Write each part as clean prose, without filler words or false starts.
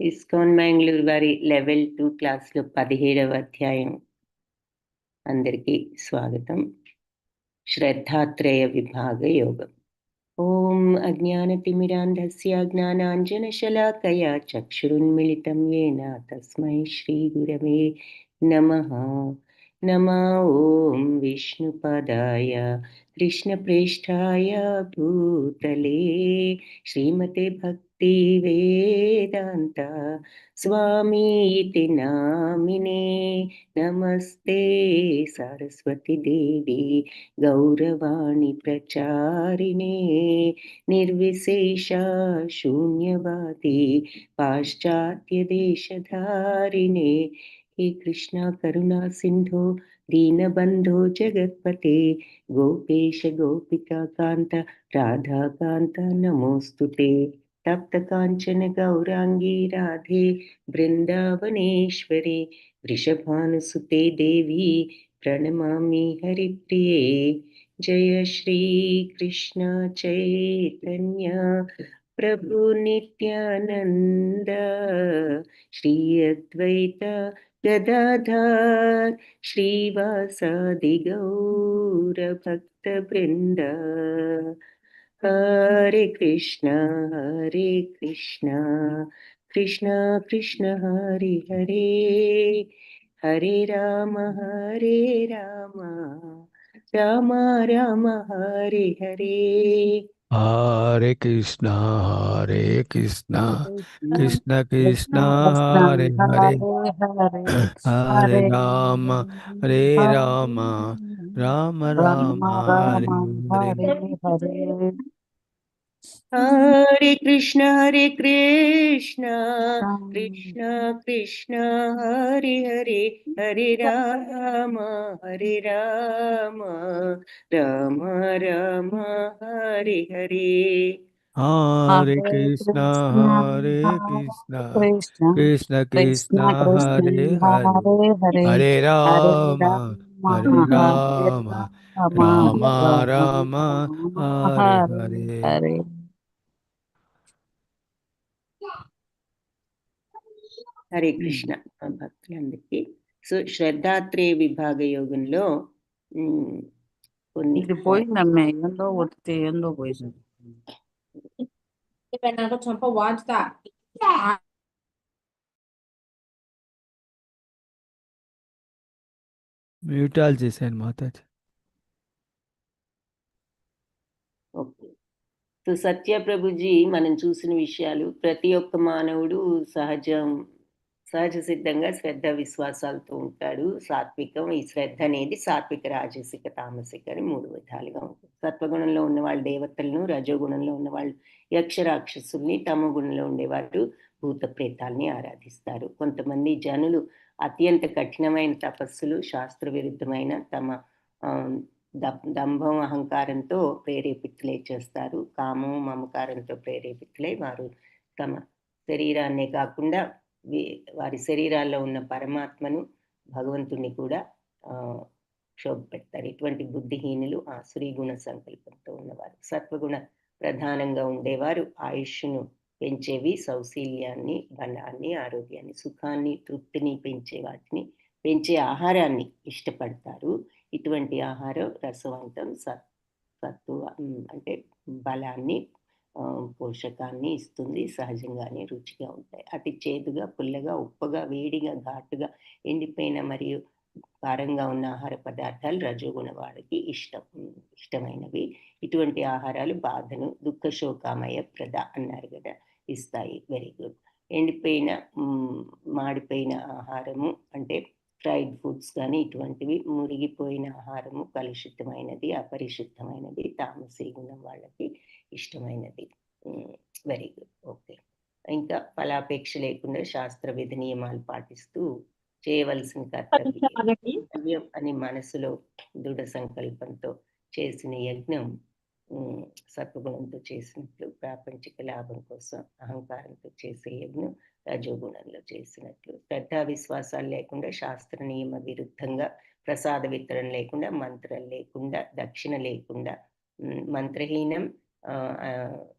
ISKCON Bengaluru వారి level 2 క్లాస్లో 17వ అధ్యాయం. అందరికీ స్వాగతం. శ్రద్ధాత్రేయ విభాగ యోగం. ఓం అజ్ఞానతిమిరాంధస్య జ్ఞానాంజనశలాకయా చక్షురున్మిళితం యేన తస్మై శ్రీగురవే నమః. నమో ఓం విష్ణుపదాయ కృష్ణప్రేష్ఠాయ భూతలే శ్రీమతే భక్తి వేదాంత స్వామీతి నామినే. నమస్తే సరస్వతి దేవి గౌరవాణి ప్రచారిణే నిర్విశేష శూన్యవాది పాశ్చాత్య దేశధారిణే. హే కృష్ణ కరుణా సింధో దీనబంధో జగత్పతే గోపేశ గోపికా కాంత రాధాకాంత నమోస్తుతే. తప్త కాంచన గౌరాంగీ రాధే బృందావనేశ్వరి వృషభానుసుతే దేవి ప్రణమామి హరిప్రియే. జయ శ్రీ కృష్ణ చైతన్య ప్రభు నిత్యానంద శ్రీ అద్వైత గదాధర్ శ్రీవాసాది గౌర భక్త బృంద. హరే కృష్ణ కృష్ణ కృష్ణ హరే హరే హరే రామ రామ రామ హరే హరే. హరే కృష్ణ కృష్ణ కృష్ణ హరే హరే హరే రామ రామ రామ హరే హరే. హరే కృష్ణ కృష్ణ కృష్ణ హరే హరే హరే రామ రామ రామ హరే హరే. హరే కృష్ణ కృష్ణ కృష్ణ హరే హరే హరే రామ రామ రామ హరే హరే. హరే కృష్ణ భక్తులందరికీ. సో శ్రద్ధాత్రేయ విభాగ యోగంలో కొన్ని పోయిందమ్మే ఏందో ఒత్తితే ఏందో పోయింది. చంప వాచుతా మ్యూటాల్ చేశాను మాతాజీ. ఓకే. సో సత్య ప్రభుజీ మనం చూసిన విషయాలు, ప్రతి ఒక్క మానవుడు సహజ సిద్ధంగా శ్రద్ధ విశ్వాసాలతో ఉంటాడు. సాత్వికం, ఈ శ్రద్ధ అనేది సాత్విక, రాజసిక, తామసిక అని 3 విధాలుగా ఉంటుంది. సత్వగుణంలో ఉన్న వాళ్ళు దేవతలను, రజోగుణంలో ఉన్న వాళ్ళు యక్ష రాక్షసుల్ని, తమో గుణంలో ఉండేవారు భూత ప్రేతాల్ని ఆరాధిస్తారు. కొంతమంది జనులు అత్యంత కఠినమైన తపస్సులు, శాస్త్ర విరుద్ధమైన తమ దంభం అహంకారంతో ప్రేరేపితులై చేస్తారు. కామం మమకారంతో ప్రేరేపితులై వారు తమ శరీరాన్నే కాకుండా వారి శరీరాల్లో ఉన్న పరమాత్మను, భగవంతుని కూడా క్షోభపెడతారు. ఇటువంటి బుద్ధిహీనులు ఆసురీ గుణ సంకల్పంతో ఉన్నవారు. సత్వగుణ ప్రధానంగా ఉండేవారు ఆయుష్ను పెంచేవి, సౌశీల్యాన్ని, బలాన్ని, ఆరోగ్యాన్ని, సుఖాన్ని, తృప్తిని పెంచే ఆహారాన్ని ఇష్టపడతారు. ఇటువంటి ఆహారం రసవంతం, సత్వ అంటే బలాన్ని, పోషకాన్ని ఇస్తుంది. సహజంగానే రుచిగా ఉంటాయి. అతి చేదుగా, పుల్లగా, ఉప్పగా, వేడిగా, ఘాటుగా, ఎండిపోయిన మరియు కారంగా ఉన్న ఆహార పదార్థాలు రజోగుణ వాడికి ఇష్టమైనవి. ఇటువంటి ఆహారాలు బాధను, దుఃఖ శోకామయ ప్రద అన్నారు కదా, ఇస్తాయి. Very good. ఎండిపోయిన మాడిపోయిన ఆహారము అంటే ఫ్రైడ్ ఫుడ్స్ కానీ ఇటువంటివి, మురిగిపోయిన ఆహారము కలుషితమైనది, అపరిశుద్ధమైనది, తామసీ గుణం వాళ్ళకి ఇష్టమైనది. Very good. ఓకే. ఇంకా ఫలాపేక్ష లేకుండా శాస్త్ర విధి నియమాలు పాటిస్తూ చేయవలసిన కర్తవ్యం అని మనసులో దృఢ సంకల్పంతో చేసిన యజ్ఞం సత్వగుణంతో చేసినట్లు, ప్రాపంచిక లాభం కోసం అహంకారంతో చేసే యజ్ఞం రజోగుణంలో చేసినట్లు. శ్రద్ధా విశ్వాసాలు లేకుండా, శాస్త్ర నియమ విరుద్ధంగా, ప్రసాద వితరణ లేకుండా, మంత్రం లేకుండా, దక్షిణ లేకుండా, మంత్రహీనం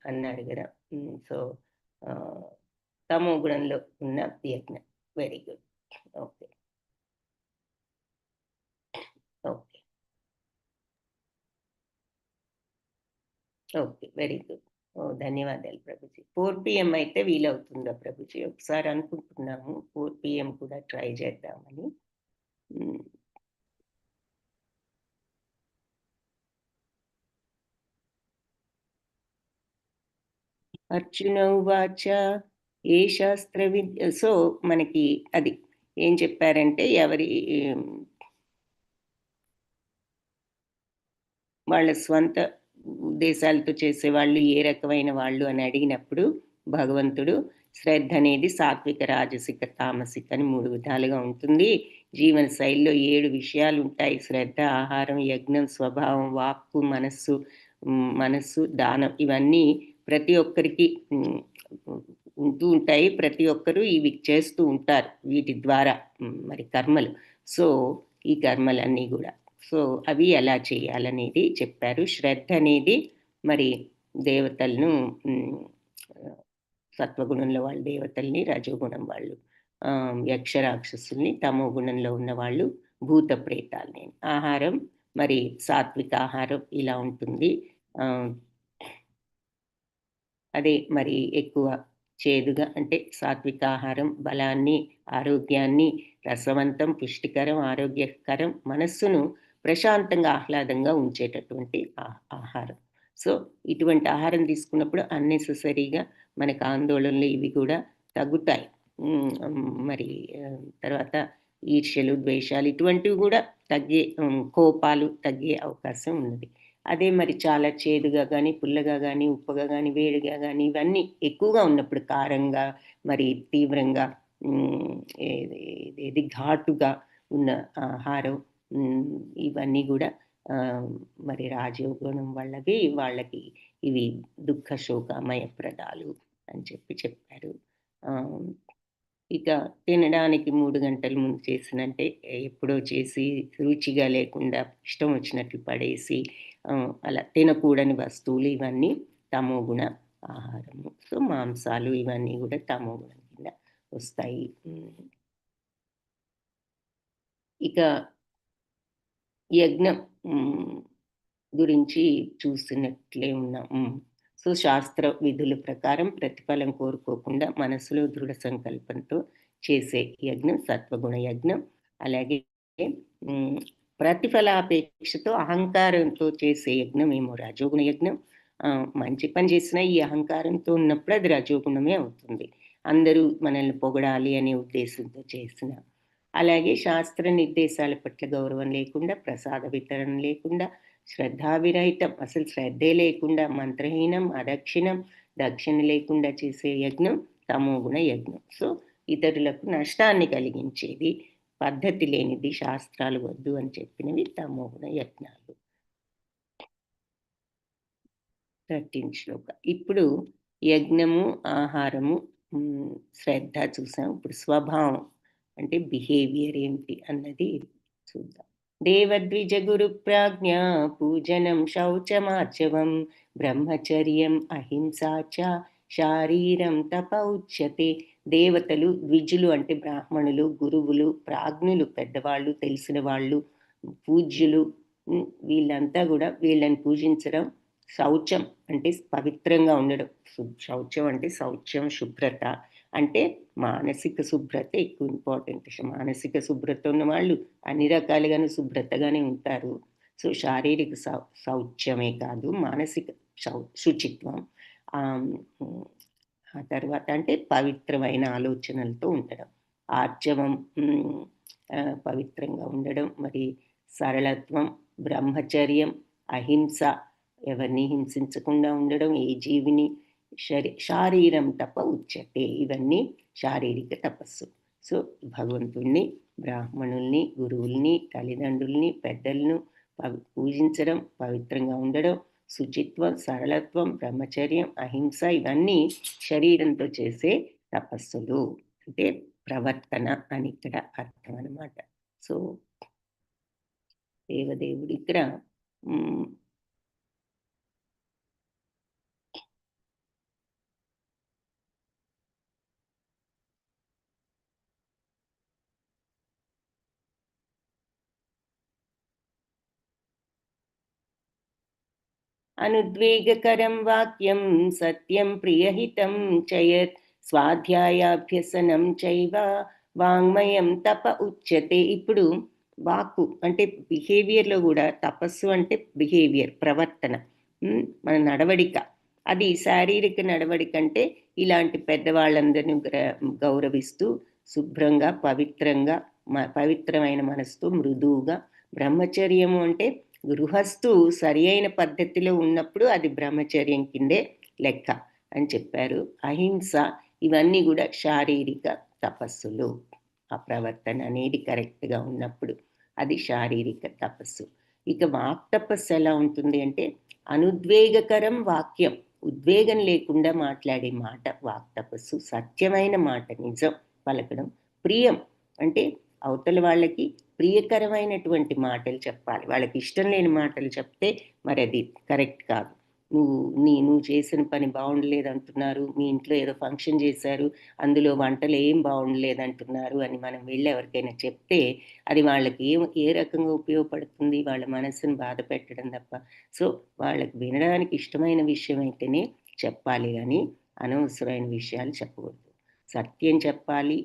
అన్నారు కదా. సో తమో గుణంలో ఉన్న యజ్ఞం. Very good. Okay. Okay. Okay. Very good. ఓహ్! ధన్యవాదాలు ప్రభుజీ. 4 PM అయితే వీలవుతుందా ప్రభుజీ? ఒకసారి అనుకుంటున్నాము 4 PM కూడా ట్రై చేద్దామని. హ్మ్. అర్జున ఉవాచ ఏ సో మనకి అది ఏం చెప్పారంటే ఎవరి వాళ్ళ స్వంత ఉద్దేశాలతో చేసేవాళ్ళు ఏ రకమైన వాళ్ళు అని అడిగినప్పుడు భగవంతుడు శ్రద్ధ అనేది సాత్విక, రాజసిక, తామసిక అని 3 విధాలుగా ఉంటుంది. జీవన శైలిలో 7 విషయాలు ఉంటాయి. శ్రద్ధ, ఆహారం, యజ్ఞం, స్వభావం, వాక్కు, మనస్సు, దానం ఇవన్నీ ప్రతి ఒక్కరికి ఉంటూ ఉంటాయి. ప్రతి ఒక్కరు ఇవి చేస్తూ ఉంటారు. వీటి ద్వారా మరి కర్మలు. సో ఈ కర్మలన్నీ కూడా సో అవి ఎలా చేయాలనేది చెప్పారు. శ్రద్ధ అనేది మరి దేవతలను సత్వగుణంలో వాళ్ళు దేవతల్ని, రజోగుణం వాళ్ళు యక్ష రాక్షసుల్ని, తమో గుణంలో ఉన్న వాళ్ళు భూత ప్రేతాల్ని. ఆహారం మరి సాత్విక ఆహారం ఇలా ఉంటుంది. అదే మరి ఎక్కువ చేదుగా అంటే సాత్విక ఆహారం బలాన్ని, ఆరోగ్యాన్ని, రసవంతం, పుష్టికరం, ఆరోగ్యకరం, మనస్సును ప్రశాంతంగా, ఆహ్లాదంగా ఉంచేటటువంటి ఆహారం. సో ఇటువంటి ఆహారం తీసుకున్నప్పుడు అన్నెసెసరీగా మనకు ఆందోళనలు ఇవి కూడా తగ్గుతాయి. మరి తర్వాత ఈర్ష్యలు, ద్వేషాలు ఇటువంటివి కూడా తగ్గే కోపాలు తగ్గే అవకాశం ఉన్నది. అదే మరి చాలా చేదుగా కానీ, పుల్లగా కానీ, ఉప్పుగా కానీ, వేడిగా కానీ ఇవన్నీ ఎక్కువగా ఉన్నప్పుడు కారంగా మరి తీవ్రంగా ఏది ఘాటుగా ఉన్న ఆహారం ఇవన్నీ కూడా మరి రాజయోగుణం వాళ్ళకి ఇవి దుఃఖ శోకమయప్రదాలు అని చెప్పారు. ఇక తినడానికి 3 గంటల ముందు చేసినంటే ఎప్పుడో చేసి రుచిగా లేకుండా ఇష్టం వచ్చినట్లు పడేసి అలా తినకూడని వస్తువులు ఇవన్నీ తమో గుణ ఆహారము. సో మాంసాలు ఇవన్నీ కూడా తమో గుణం కింద వస్తాయి. ఇక యజ్ఞం గురించి చూసినట్లే ఉన్నాం. సో శాస్త్ర విధుల ప్రకారం ప్రతిఫలం కోరుకోకుండా మనసులో దృఢ సంకల్పంతో చేసే యజ్ఞం సత్వగుణ యజ్ఞం. అలాగే ప్రతిఫలాపేక్షతో అహంకారంతో చేసే యజ్ఞం ఏమో రజోగుణ యజ్ఞం. మంచి పని చేసినా ఈ అహంకారంతో ఉన్నప్పుడు అది రజోగుణమే అవుతుంది. అందరూ మనల్ని పొగడాలి అనే ఉద్దేశంతో చేసిన. అలాగే శాస్త్ర నిర్దేశాల పట్ల గౌరవం లేకుండా, ప్రసాద వితరణ లేకుండా, శ్రద్ధావిరహితం అసలు శ్రద్ధే లేకుండా, మంత్రహీనం, అదక్షిణం, దక్షిణ లేకుండా చేసే యజ్ఞం తమోగుణ యజ్ఞం. సో ఇతరులకు నష్టాన్ని కలిగించేది, పద్ధతి లేనిది, శాస్త్రాలు వద్దు అని చెప్పినవి తమోగుణ యజ్ఞాలు. 13 శ్లోక. ఇప్పుడు యజ్ఞము, ఆహారము, శ్రద్ధ చూసాం. ఇప్పుడు స్వభావం అంటే బిహేవియర్ ఏమిటి అన్నది చూద్దాం. దేవద్విజ గురు ప్రాజ్ఞ పూజనం శౌచమార్చవం బ్రహ్మచర్యం అహింసాచ శారీరం తపౌచ్యతే. దేవతలు, ద్విజులు అంటే బ్రాహ్మణులు, గురువులు, ప్రాజ్ఞులు పెద్దవాళ్ళు, తెలిసిన వాళ్ళు, పూజ్యులు వీళ్ళంతా కూడా వీళ్ళని పూజించడం. శౌచం అంటే పవిత్రంగా ఉండడం. శౌచం అంటే శౌచ్యం, శుభ్రత అంటే మానసిక శుభ్రత ఎక్కువ ఇంపార్టెంట్. మానసిక శుభ్రత ఉన్న వాళ్ళు అన్ని రకాలుగానే శుభ్రతగానే ఉంటారు. సో శారీరక శౌచ్యమే కాదు, మానసిక శుచిత్వం. ఆ తర్వాత అంటే పవిత్రమైన ఆలోచనలతో ఉండడం. ఆర్జవం పవిత్రంగా ఉండడం. మరి సరళత్వం, బ్రహ్మచర్యం, అహింస ఎవరిని హింసించకుండా ఉండడం, ఏ జీవిని శారీరం తప ఉచ్యతే. ఇవన్నీ శారీరక తపస్సు. సో భగవంతుణ్ణి, బ్రాహ్మణుల్ని, గురువుల్ని, తల్లిదండ్రుల్ని, పెద్దలను పూజించడం, పవిత్రంగా ఉండడం, శుచిత్వం, సరళత్వం, బ్రహ్మచర్యం, అహింస ఇవన్నీ శరీరంతో చేసే తపస్సులు అంటే ప్రవర్తన అని ఇక్కడ అర్థం అన్నమాట. సో దేవదేవుడి ఇక్కడ అనుద్వేగకరం వాక్యం సత్యం ప్రియహితం చయత్ స్వాధ్యాయాభ్యసనం చైవ వాంగ్మయం తప ఉచ్యతే. ఇప్పుడు వాక్కు అంటే బిహేవియర్లో కూడా తపస్సు అంటే బిహేవియర్, ప్రవర్తన, మన నడవడిక. అది శారీరక నడవడిక అంటే ఇలాంటి పెద్దవాళ్ళందరినీ గౌరవిస్తూ శుభ్రంగా పవిత్రంగా పవిత్రమైన మనసుతో మృదువుగా. బ్రహ్మచర్యము అంటే గృహస్థు సరి అయిన పద్ధతిలో ఉన్నప్పుడు అది బ్రహ్మచర్యం కిందే లెక్క అని చెప్పారు. అహింస ఇవన్నీ కూడా శారీరక తపస్సులు. ఆ ప్రవర్తన అనేది కరెక్ట్గా ఉన్నప్పుడు అది శారీరక తపస్సు. ఇక వాక్ తపస్సు ఎలా ఉంటుంది అంటే అనుద్వేగకరం వాక్యం, ఉద్వేగం లేకుండా మాట్లాడే మాట వాక్ తపస్సు. సత్యమైన మాట, నిజం పలకడం. ప్రియం అంటే అవతల వాళ్ళకి ప్రియకరమైనటువంటి మాటలు చెప్పాలి. వాళ్ళకి ఇష్టం లేని మాటలు చెప్తే మరి అది కరెక్ట్ కాదు. నువ్వు చేసిన పని బాగుండలేదంటున్నారు, మీ ఇంట్లో ఏదో ఫంక్షన్ చేశారు, అందులో వంటలు ఏం బాగుండలేదంటున్నారు అని మనం వెళ్ళి ఎవరికైనా చెప్తే అది వాళ్ళకి ఏ రకంగా ఉపయోగపడుతుంది? వాళ్ళ మనసుని బాధ పెట్టడం తప్ప. సో వాళ్ళకి వినడానికి ఇష్టమైన విషయం అయితేనే చెప్పాలి కానీ అనవసరమైన విషయాలు చెప్పకూడదు. సత్యం చెప్పాలి,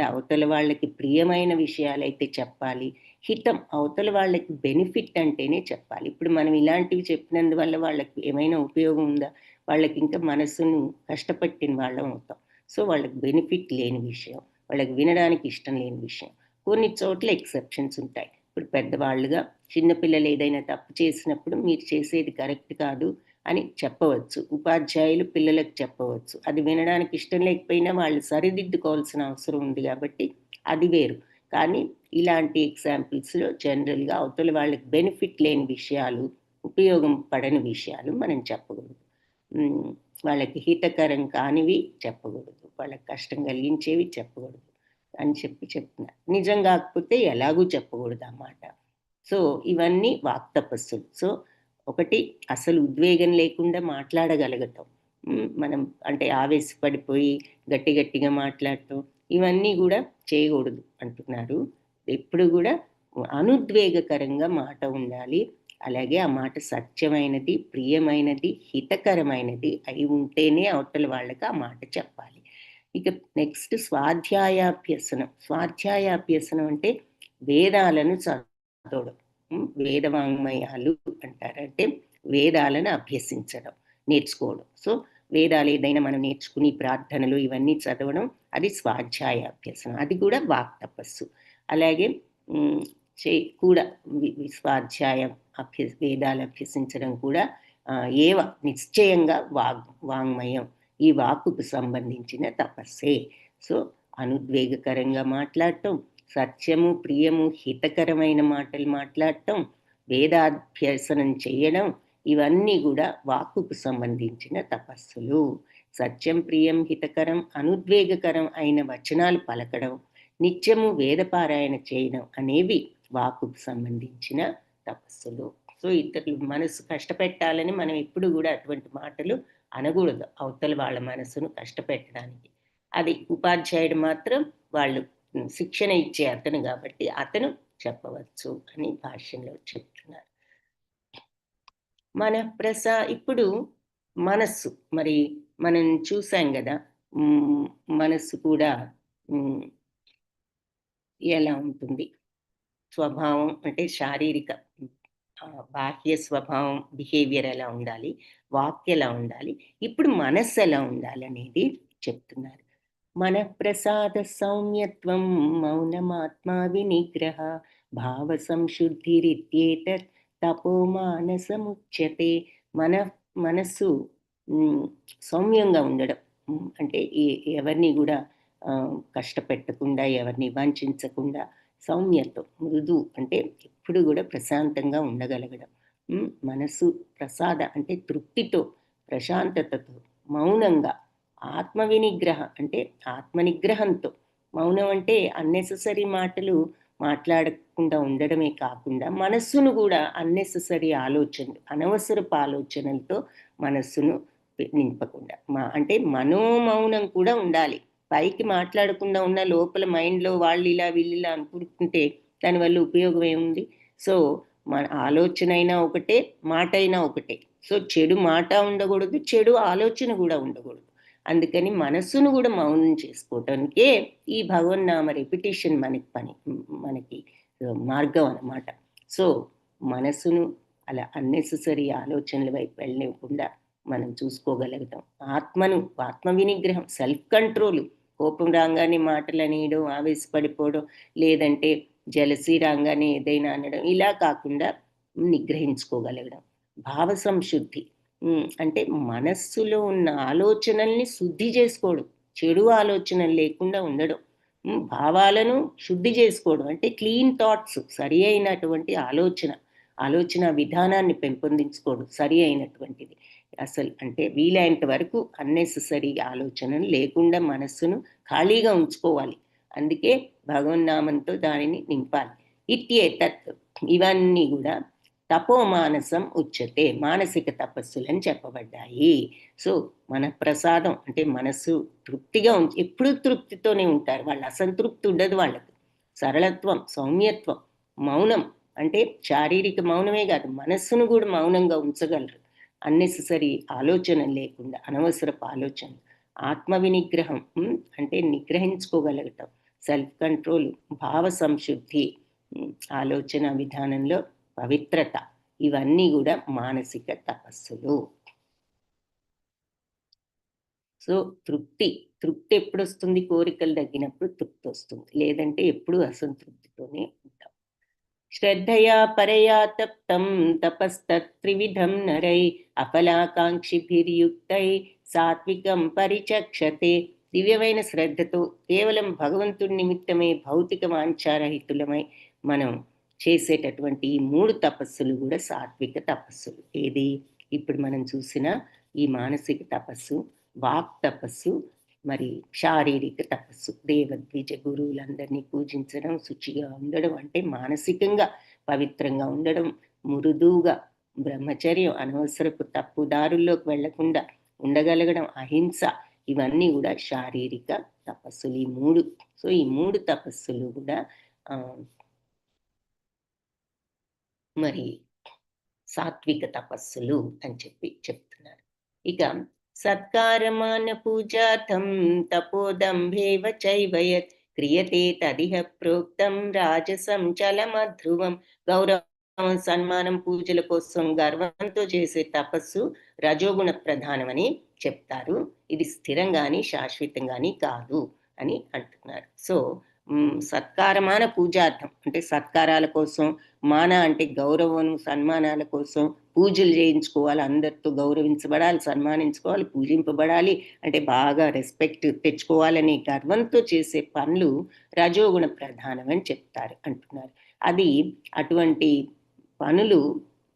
అవతల వాళ్ళకి ప్రియమైన విషయాలైతే చెప్పాలి, హితం అవతల వాళ్ళకి బెనిఫిట్ అంటేనే చెప్పాలి. ఇప్పుడు మనం ఇలాంటివి చెప్పినందువల్ల వాళ్ళకి ఏమైనా ఉపయోగం ఉందా? వాళ్ళకి ఇంకా మనసును కష్టపెట్టిన వాళ్ళం అవుతాం. సో వాళ్ళకి బెనిఫిట్ లేని విషయం, వాళ్ళకి వినడానికి ఇష్టం లేని విషయం. కొన్ని చోట్ల ఎక్సెప్షన్స్ ఉంటాయి. ఇప్పుడు పెద్దవాళ్ళుగా చిన్నపిల్లలు ఏదైనా తప్పు చేసినప్పుడు మీరు చేసేది కరెక్ట్ కాదు అని చెప్పవచ్చు. ఉపాధ్యాయులు పిల్లలకు చెప్పవచ్చు. అది వినడానికి ఇష్టం లేకపోయినా వాళ్ళు సరిదిద్దుకోవాల్సిన అవసరం ఉంది కాబట్టి అది వేరు. కానీ ఇలాంటి ఎగ్జాంపుల్స్లో జనరల్గా అవతల వాళ్ళకి బెనిఫిట్ లేని విషయాలు, ఉపయోగం పడని విషయాలు మనం చెప్పకూడదు. వాళ్ళకి హితకరం కానివి చెప్పకూడదు, వాళ్ళకి కష్టం కలిగించేవి చెప్పకూడదు అని చెప్తున్నారు. నిజం కాకపోతే ఎలాగూ చెప్పకూడదు అన్నమాట. సో ఇవన్నీ వాక్ తపస్సులు. సో ఒకటి, అసలు ఉద్వేగం లేకుండా మాట్లాడగలగటం. మనం అంటే ఆవేశపడిపోయి గట్టిగా మాట్లాడటం ఇవన్నీ కూడా చేయకూడదు అంటున్నారు. ఎప్పుడు కూడా అనుద్వేగకరంగా మాట ఉండాలి. అలాగే ఆ మాట సత్యమైనది, ప్రియమైనది, హితకరమైనది అయి ఉంటేనే అవతల వాళ్ళకి ఆ మాట చెప్పాలి. ఇక నెక్స్ట్ స్వాధ్యాయాభ్యసనం. స్వాధ్యాయాభ్యసనం అంటే వేదాలను చదవడం, వేదవాంగ్మయాలు అంటారంటే వేదాలను అభ్యసించడం, నేర్చుకోవడం. సో వేదాలు ఏదైనా మనం నేర్చుకుని ప్రార్థనలు ఇవన్నీ చదవడం అది స్వాధ్యాయాభ్యసనం. అది కూడా వాక్ తపస్సు. అలాగే కూడా స్వాధ్యాయం వేదాలు అభ్యసించడం కూడా నిశ్చయంగా వాంగ్మయం, ఈ వాక్కుకు సంబంధించిన తపస్సే. సో అనుద్వేగకరంగా మాట్లాడటం, సత్యము, ప్రియము, హితకరమైన మాటలు మాట్లాడటం, వేదాభ్యసనం చేయడం ఇవన్నీ కూడా వాక్కుకు సంబంధించిన తపస్సులు. సత్యం, ప్రియం, హితకరం, అనుద్వేగకరం అయిన వచనాలు పలకడం, నిత్యము వేదపారాయణ చేయడం అనేవి వాక్కుకు సంబంధించిన తపస్సులు. సో ఇతరులు మనసు కష్టపెట్టాలని మనం ఎప్పుడు కూడా అటువంటి మాటలు అనకూడదు, అవతల వాళ్ళ మనసును కష్టపెట్టడానికి. అది ఉపాధ్యాయుడు మాత్రం వాళ్ళు శిక్షణ ఇచ్చే అతను కాబట్టి అతను చెప్పవచ్చు అని భాష్యంలో చెప్తున్నారు. ఇప్పుడు మనస్సు, మరి మనం చూసాం కదా మనస్సు కూడా ఎలా ఉంటుంది, స్వభావం అంటే శారీరక బాహ్య స్వభావం, బిహేవియర్ ఎలా ఉండాలి, వాక్ ఎలా ఉండాలి, ఇప్పుడు మనస్సు ఎలా ఉండాలి అనేది చెప్తున్నారు. మన ప్రసాద సౌమ్యత్వం మౌనమాత్మా వినిగ్రహ భావ సంశుద్ధిరిత్యేతత్ తపోమానసముచ్యతే. మనస్సు సౌమ్యంగా ఉండడం అంటే ఎవరిని కూడా కష్టపెట్టకుండా, ఎవరిని వంచకుండా, సౌమ్యత్వం, మృదు అంటే ఎప్పుడు కూడా ప్రశాంతంగా ఉండగలగడం. మనసు ప్రసాద అంటే తృప్తితో, ప్రశాంతతతో, మౌనంగా, ఆత్మ వినిగ్రహ అంటే ఆత్మనిగ్రహంతో. మౌనం అంటే అన్నెసెసరీ మాటలు మాట్లాడకుండా ఉండడమే కాకుండా మనస్సును కూడా అన్నెసెసరీ ఆలోచనలు, అనవసరపు ఆలోచనలతో మనస్సును నింపకుండా, అంటే మనోమౌనం కూడా ఉండాలి. పైకి మాట్లాడకుండా ఉన్న లోపల మైండ్లో వాళ్ళు ఇలా వీళ్ళు ఇలా అనుకుంటుంటే దానివల్ల ఉపయోగం ఏముంది? సో మన ఆలోచన అయినా ఒకటే, మాట అయినా ఒకటే. సో చెడు మాట ఉండకూడదు, చెడు ఆలోచన కూడా ఉండకూడదు. అందుకని మనస్సును కూడా మౌనం చేసుకోవటానికే ఈ భగవన్నామ రెపిటేషన్ మనకి మార్గం అన్నమాట. సో మనసును అలా అన్నెసెసరీ ఆలోచనల వైపు వెళ్ళనివ్వకుండా మనం చూసుకోగలుగుతాం. ఆత్మ వినిగ్రహం, సెల్ఫ్ కంట్రోల్. కోపం రాగానే మాటలు అనేయడం, ఆవేశపడిపోవడం, లేదంటే జలసీ రాగానే ఏదైనా అనడం, ఇలా కాకుండా నిగ్రహించుకోగలగడం. భావ సంశుద్ధి అంటే మనస్సులో ఉన్న ఆలోచనల్ని శుద్ధి చేసుకోవడం, చెడు ఆలోచనలు లేకుండా ఉండడం. భావాలను శుద్ధి చేసుకోవడం అంటే క్లీన్ థాట్స్, సరి అయినటువంటి ఆలోచన విధానాన్ని పెంపొందించుకోవడం సరి అయినటువంటిది. అసలు అంటే వీలైనంత వరకు అన్నెసెసరీ ఆలోచనలు లేకుండా మనస్సును ఖాళీగా ఉంచుకోవాలి. అందుకే భగవన్నామంతో దానిని నింపాలి. ఇత్యేతత్, ఇవన్నీ కూడా తపోమానసం ఉచ్యతే, మానసిక తపస్సులని చెప్పబడ్డాయి. సో మన ప్రసాదం అంటే మనస్సు తృప్తిగా ఎప్పుడూ తృప్తితోనే ఉంటారు వాళ్ళు, అసంతృప్తి ఉండదు వాళ్ళకు. సరళత్వం, సౌమ్యత్వం, మౌనం అంటే శారీరక మౌనమే కాదు, మనస్సును కూడా మౌనంగా ఉంచగలరు. అన్నెసెసరీ ఆలోచన లేకుండా, అనవసరపు ఆలోచన. ఆత్మ వినిగ్రహం అంటే నిగ్రహించుకోగలగటం, సెల్ఫ్ కంట్రోల్, భావ సంశుద్ధి, ఆలోచన విధానంలో పవిత్రత, ఇవన్నీ కూడా మానసిక తపస్సులు. సో తృప్తి ఎప్పుడు వస్తుంది? కోరికలు తగ్గినప్పుడు తృప్తి వస్తుంది, లేదంటే ఎప్పుడు అసంతృప్తితోనే ఉంటాం. శ్రద్ధయా పరయా తప్తం తపస్తత్రివిధం నరై అఫలాకాంక్షిభిర్యుక్తై సాత్వికం పరిచక్షతే. దివ్యమైన శ్రద్ధతో కేవలం భగవంతుడి నిమిత్తమే భౌతిక వాంఛారహితులమై మనం చేసేటటువంటి ఈ 3 తపస్సులు కూడా సాత్విక తపస్సులు. ఏది? ఇప్పుడు మనం చూసిన ఈ మానసిక తపస్సు, వాక్ తపస్సు, మరి శారీరక తపస్సు. దేవద్విజ గురువులందరినీ పూజించడం, శుచిగా ఉండడం అంటే మానసికంగా పవిత్రంగా ఉండడం, మృదువుగా బ్రహ్మచర్యం, అనవసరపు తప్పుదారుల్లోకి వెళ్లకుండా ఉండగలగడం, అహింస, ఇవన్నీ కూడా శారీరక తపస్సులు ఈ 3. సో ఈ 3 తపస్సులు కూడా మరి సాత్విక తపస్సులు అని చెప్తున్నారు. ఇక సత్కారమాన పూజార్థం తపోదంభేవ చైవయత్ క్రియతే తదిహ ప్రోక్తం రాజసం చలమధ్రువం. గౌరవం, సన్మానం, పూజల కోసం గర్వంతో చేసే తపస్సు రజోగుణ ప్రధానమని చెప్తారు. ఇది స్థిరం గాని శాశ్వతం గాని కాదు అని అంటున్నారు. సో సత్కారమాన పూజార్థం అంటే సత్కారాల కోసం, మాన అంటే గౌరవం, సన్మానాల కోసం పూజలు చేయించుకోవాలి, అందరితో గౌరవించబడాలి, సన్మానించుకోవాలి, పూజింపబడాలి, అంటే బాగా రెస్పెక్ట్ తెచ్చుకోవాలని గర్వంతో చేసే పనులు రజోగుణ ప్రధానం అని అంటున్నారు. అది అటువంటి పనులు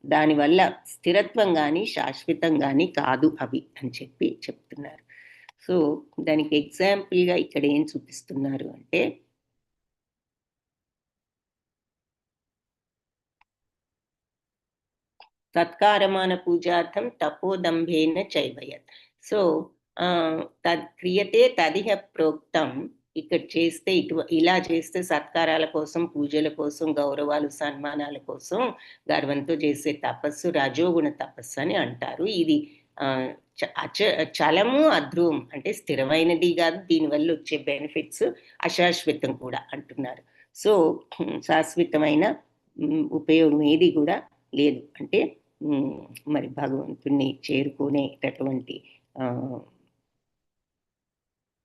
దానివల్ల స్థిరత్వం కానీ శాశ్వతం కానీ కాదు అవి అని చెప్తున్నారు. సో దానికి ఎగ్జాంపుల్గా ఇక్కడ ఏం చూపిస్తున్నారు అంటే సత్కారమాన పూజార్థం తపోదంభేన చైవయత్. సో క్రియతే తదిహ ప్రోక్తం. ఇక్కడ చేస్తే ఇలా చేస్తే సత్కారాల కోసం, పూజల కోసం, గౌరవాలు, సన్మానాల కోసం గర్వంతో చేసే తపస్సు రజోగుణ తపస్సు అని అంటారు. ఇది చలము అధ్రువం అంటే స్థిరమైనది కాదు, దీనివల్ల వచ్చే బెనిఫిట్స్ అశాశ్వతం కూడా అంటున్నారు. సో శాశ్వతమైన ఉపయోగం ఏది కూడా లేదు. అంటే మరి భగవంతుణ్ణి చేరుకునేటటువంటి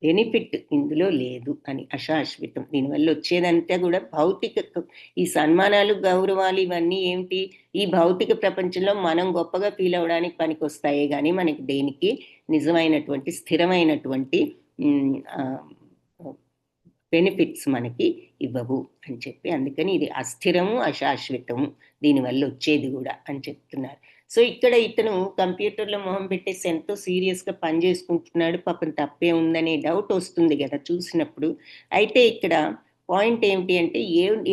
బెనిఫిట్ ఇందులో లేదు అని, అశాశ్వతం. దీనివల్ల వచ్చేదంతా కూడా భౌతిక, ఈ సన్మానాలు, గౌరవాలు ఇవన్నీ ఏమిటి? ఈ భౌతిక ప్రపంచంలో మనం గొప్పగా ఫీల్ అవడానికి పనికి వస్తాయే కానీ మనకి దేనికి నిజమైనటువంటి స్థిరమైనటువంటి బెనిఫిట్స్ మనకి ఇవ్వవు అని అందుకని ఇది అస్థిరము, అశాశ్వతము, దీనివల్ల వచ్చేది కూడా అని చెప్తున్నారు. సో ఇక్కడ ఇతను కంప్యూటర్లో మొహం పెట్టేసి ఎంతో సీరియస్గా పని చేసుకుంటున్నాడు, పాపం తప్పే ఉందనే డౌట్ వస్తుంది కదా చూసినప్పుడు. అయితే ఇక్కడ పాయింట్ ఏమిటి అంటే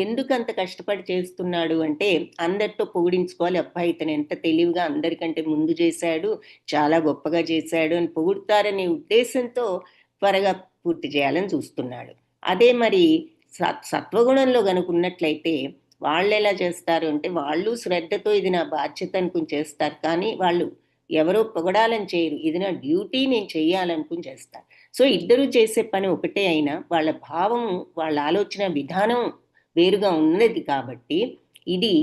ఎందుకు అంత కష్టపడి చేస్తున్నాడు అంటే అందరితో పొగిడించుకోవాలి, అబ్బాయి ఇతను ఎంత తెలివిగా అందరికంటే ముందు చేశాడు, చాలా గొప్పగా చేశాడు అని పొగుడుతారనే ఉద్దేశంతో త్వరగా పూర్తి చేయాలని చూస్తున్నాడు. అదే మరి సత్వగుణంలో కనుకున్నట్లయితే వాళ్ళు ఎలా చేస్తారు అంటే వాళ్ళు శ్రద్ధతో ఇది నా బాధ్యత అనుకుని చేస్తారు, కానీ వాళ్ళు ఎవరో పొగడాలని చేయరు, ఇది నా డ్యూటీ నేను చెయ్యాలనుకుని చేస్తారు. సో ఇద్దరు చేసే పని ఒకటే అయినా వాళ్ళ భావం, వాళ్ళ ఆలోచన విధానం వేరుగా ఉన్నది కాబట్టి ఇది